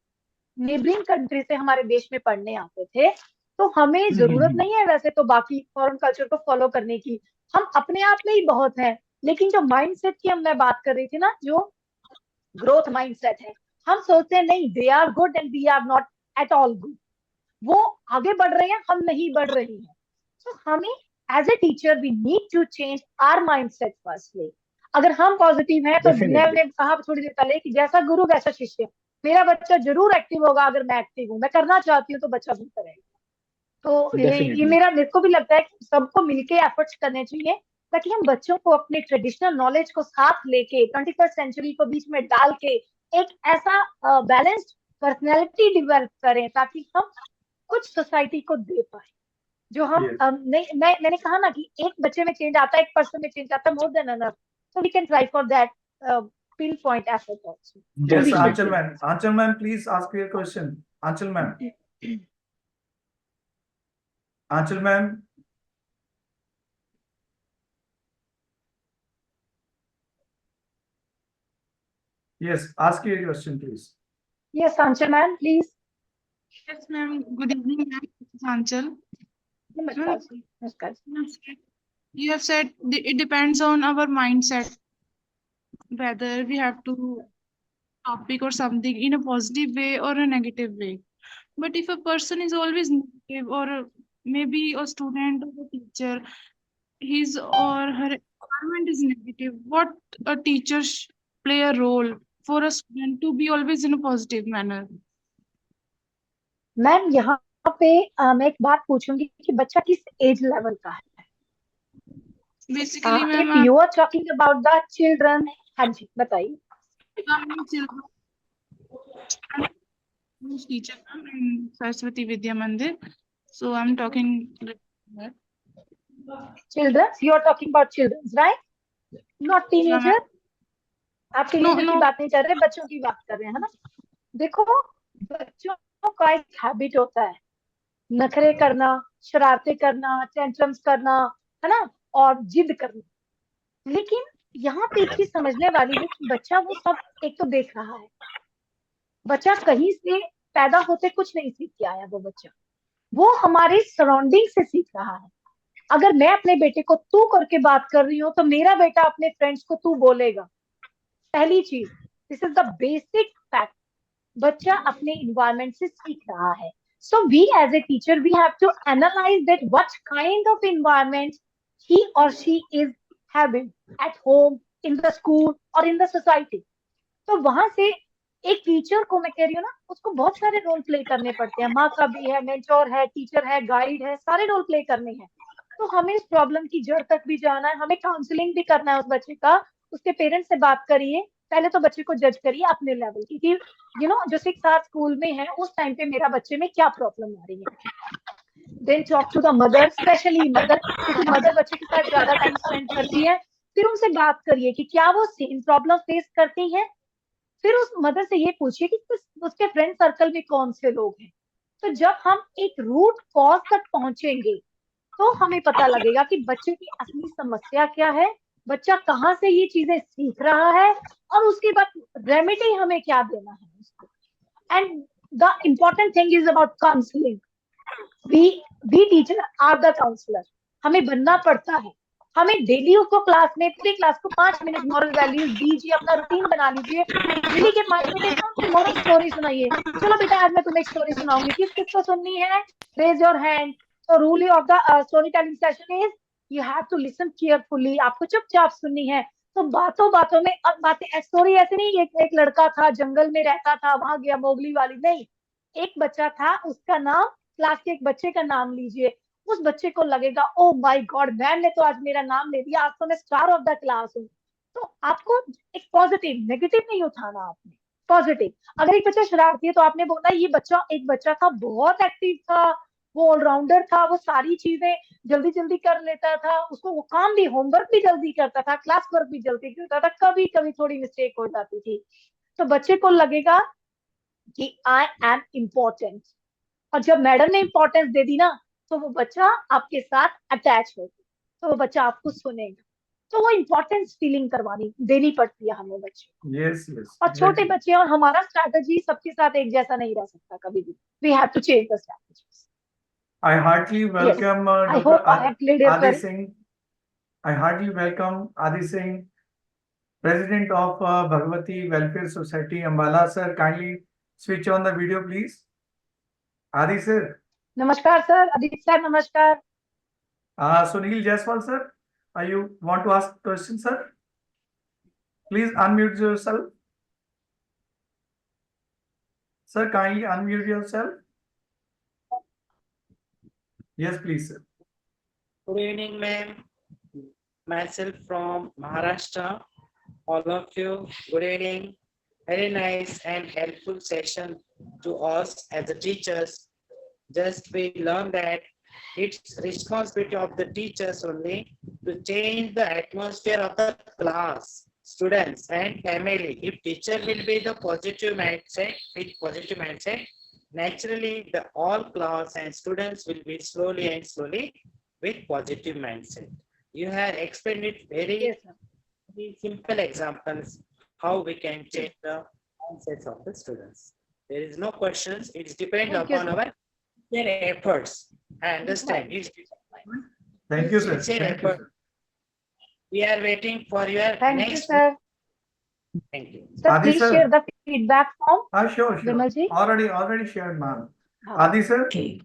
D: नेबरिंग कंट्री से हमारे देश में पढ़ने आते थे। तो हमें जरूरत नहीं है वैसे तो बाकी फॉरेन कल्चर को फॉलो करने की, हम अपने आप में ही बहुत हैं। लेकिन जो माइंडसेट की मैं बात कर रही थी ना, जो ग्रोथ माइंडसेट है, हम सोचते हैं नहीं they are good and we are not at all good. वो आगे बढ़ रहे हैं, हम नहीं बढ़ रही हैं। तो हमें as a teacher we need to change our mindset firstly. अगर हम पॉजिटिव हैं तो
E: Definitely.
D: ने कहा थोड़ी देर पहले कि जैसा गुरु वैसा शिष्य। मेरा बच्चा जरूर एक्टिव होगा अगर मैं एक्टिव हूँ, मैं करना चाहती हूँ तो बच्चा भी करेगा। तो ये
E: Definitely.
D: मेरे को भी लगता है कि सबको मिलके एफर्ट्स करने चाहिए ताकि हम बच्चों को अपने ट्रेडिशनल नॉलेज को साथ लेके 21st सेंचुरी को बीच में डाल के एक ऐसा बैलेंस्ड पर्सनैलिटी डेवलप करें ताकि हम कुछ सोसाइटी को दे पाए जो हम
B: Yes.
D: मैंने कहा ना कि एक बच्चे में चेंज आता है, एक पर्सन में चेंज आता है, more than enough. So we can try for that pin point effort also.
B: Yes,
E: Definitely.
B: Anchal ma'am. Anchal ma'am, please ask your question. Anchal ma'am. Anchal ma'am. Yes, ask your question, please.
D: Yes, Anchal ma'am, please.
F: Yes, ma'am. Good evening, ma'am. This is Anchal.
D: नमस्कार जी, नमस्कार जी।
F: Namaskar. You have said it depends on our mindset whether we have to topic or something in a positive way or a negative way. But if a person is always negative or maybe a student or a teacher, his or her environment is negative, what a teacher play a role for a student to be always in a positive manner?
D: Ma'am यहाँ पे मैं एक बात पूछूंगी कि बच्चा किस as level का है?
F: Basically,
D: if
F: ma'am,
D: you are talking about the children, हाँ जी बताइए।
F: I'm teacher ma'am in Saraswati Vidya Mandir. So I'm talking like that.
D: Children, you are talking about children right, not teenager. आप teenager की
F: no.
D: बात नहीं कर रहे, बच्चों की बात कर रहे हैं, है ना। देखो बच्चों का एक हैबिट होता है नखरे करना, शरारतें करना, टेंट्रम्स करना, है ना, और जिद करना। लेकिन यहाँ पे एक चीज समझने वाली है कि बच्चा वो सब एक तो देख रहा है। बच्चा कहीं से पैदा होते कुछ नहीं सीख के आया, वो हमारे सराउंडिंग से सीख रहा है। अगर मैं अपने बेटे को तू करके बात कर रही हूँ तो मेरा बेटा अपने फ्रेंड्स को तू बोलेगा। पहली चीज, this is the basic fact. बच्चा अपने इन्वायरमेंट से सीख रहा है। So we as a teacher, we have to analyze that what kind of environment he or she is having at home, in the school or in the society. तो वहां से एक टीचर को, मैं कह रही हूँ ना, उसको बहुत सारे रोल प्ले करने पड़ते हैं। माँ का भी है, मेंटोर है, टीचर है, गाइड है, सारे रोल प्ले करने हैं। तो हमें इस प्रॉब्लम की जड़ तक भी जाना है, हमें काउंसलिंग भी करना है उस बच्चे का। उसके पेरेंट्स से बात करिए, पहले तो बच्चे को जज करिए अपने लेवल की कि जो 6 साल स्कूल में है उस टाइम पे मेरा बच्चे में क्या प्रॉब्लम आ रही है। Then talk to the mother, specially mother, क्योंकि मदर बच्चे के साथ ज्यादा टाइम स्पेंड करती है। फिर उनसे बात करिए कि क्या वो सेम प्रॉब्लम फेस करती है। फिर उस मदर से ये पूछिए कि उसके फ्रेंड सर्कल में कौन से लोग हैं। तो जब हम एक रूट कॉज तक पहुंचेंगे तो हमें पता लगेगा कि बच्चे की असली समस्या क्या है, बच्चा कहाँ से ये चीजें सीख रहा है, और उसके बाद रेमेडी हमें क्या देना है उसको। And the important thing is about counselling. We teacher are the counsellor, हमें बनना पड़ता है। हमें डेली उसको क्लास में, पूरी क्लास को 5 मिनट मॉरल वैल्यूज दीजिए, अपना रूटीन बना लीजिए। डेली के 5 मिनट में मॉरल स्टोरी सुनाइए। चलो बेटा आज मैं तुम्हें एक स्टोरी सुनाऊंगी, किसको सुननी है, रेज योर हैंड। तो rule of the story telling session is you have to listen carefully. आपको चुपचाप सुननी है। तो बातों बातों में बातें, स्टोरी ऐसे नहीं एक लड़का था जंगल में रहता था, वहां गया, मोगली वाली नहीं। एक बच्चा था, उसका नाम, क्लास के एक बच्चे का नाम लीजिए। उस बच्चे को लगेगा ओ माय गॉड, मैम ने तो आज मेरा नाम ले दिया, आज तो मैं स्टार ऑफ द क्लास हूँ। तो आपको एक पॉजिटिव, नेगेटिव नहीं उठाना, आपने पॉजिटिव। अगर एक बच्चा शरारती है तो आपने बोला ये बच्चा, एक बच्चा था बहुत एक्टिव था, वो ऑलराउंडर था, वो सारी चीजें जल्दी जल्दी कर लेता था, उसको वो काम भी, होमवर्क भी जल्दी करता था, क्लास वर्क भी जल्दी करता था, कभी कभी थोड़ी मिस्टेक हो जाती थी। तो बच्चे को लगेगा कि आई एम इम्पोर्टेंट, और जब मैडम ने इम्पोर्टेंस दे दी ना तो वो बच्चा आपके साथ अटैच होगा, तो वो बच्चा आपको सुनेगा। तो वो इम्पोर्टेंस फीलिंग करवानी देनी पड़ती है हमें बच्चे को।
B: Yes, yes.
D: और छोटे बच्चे, और हमारा स्ट्रैटेजी सबके साथ एक जैसा नहीं रह सकता कभी भी। We have to change the strategies.
B: I heartily welcome
D: I
B: Dr.
D: hope I have cleared your
B: Adi
D: query.
B: Singh. I heartily welcome Adi Singh, President of Bhagwati Welfare Society, Ambala. Sir, kindly switch on the video, please. Adi sir.
D: नमस्कार sir, Aditi sir नमस्कार।
B: Sunil Jaiswal sir, you want to ask question, sir? Please unmute yourself. Sir, kindly unmute yourself. Yes, please, sir.
G: Good evening, ma'am. Myself from Maharashtra. All of you, good evening. Very nice and helpful session to us as the teachers. Just we learn that it's responsibility of the teachers only to change the atmosphere of the class, students and family. If teacher will be the positive mindset, with positive mindset, naturally the all class and students will be slowly and slowly with positive mindset. You have explained it very,
D: Yes, sir.
G: very simple examples how we can change the mindsets of the students. There is no questions. It depends
D: Thank you,
G: upon
D: sir.
G: our their efforts. I understand. It's
B: Thank you, sir.
G: sincere
B: Thank you,
G: effort.
B: sir.
G: We are waiting for your
D: Thank you,
G: next.
D: sir.
G: Thank you.
D: Sir,
B: Adi,
D: please
B: sir.
D: share the feedback form.
B: Sure.
D: Vimal ji.
B: Already shared, ma'am.
D: हाँ.
B: Adi, sir.
C: Okay.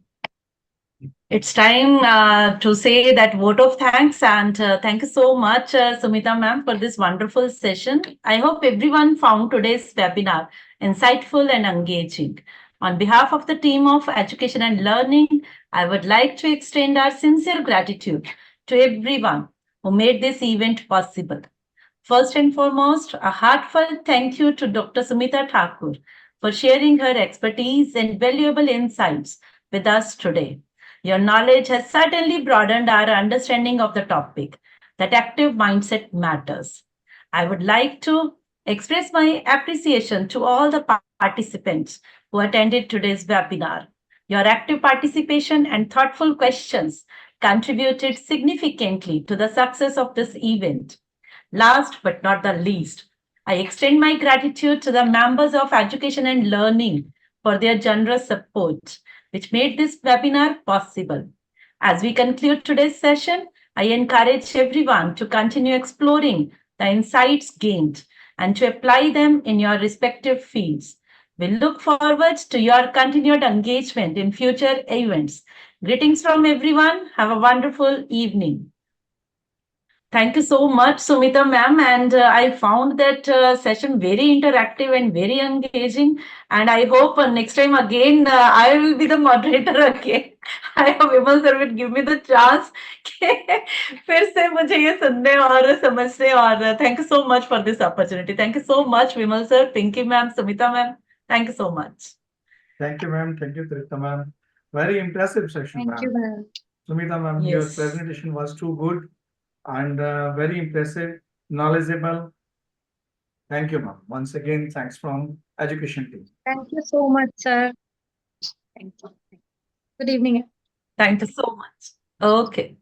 C: It's time to say that vote of thanks, and thank you so much, Sumita ma'am, for this wonderful session. I hope everyone found today's webinar insightful and engaging. On behalf of the team of Education and Learning, I would like to extend our sincere gratitude to everyone who made this event possible. First and foremost, a heartfelt thank you to Dr. Sumita Thakur for sharing her expertise and valuable insights with us today. Your knowledge has certainly broadened our understanding of the topic, that active mindset matters. I would like to express my appreciation to all the participants who attended today's webinar. Your active participation and thoughtful questions contributed significantly to the success of this event. Last but not the least, I extend my gratitude to the members of Education and Learning for their generous support, which made this webinar possible. As we conclude today's session, I encourage everyone to continue exploring the insights gained and to apply them in your respective fields. We look forward to your continued engagement in future events. Greetings from everyone. Have a wonderful evening. Thank you so much, Sumita ma'am. And I found that session very interactive and very engaging. And I hope next time again, I will be the moderator again. I hope Vimal sir will give me the chance. फिर से मुझे ये सुनने और समझने और thank you so much for this opportunity. Thank you so much, Vimal sir, Pinky ma'am, Sumita ma'am. Thank you so much.
B: Thank you, ma'am. Thank you, Tripta ma'am. Very impressive session,
F: Thank you,
B: ma'am.
F: ma'am.
B: Sumita ma'am, your
C: Yes.
B: presentation was too good and very impressive, knowledgeable. Thank you, ma'am. Once again, thanks from education team.
F: Thank you so much, sir. Thank you. Good evening.
C: Thank you so much. Okay.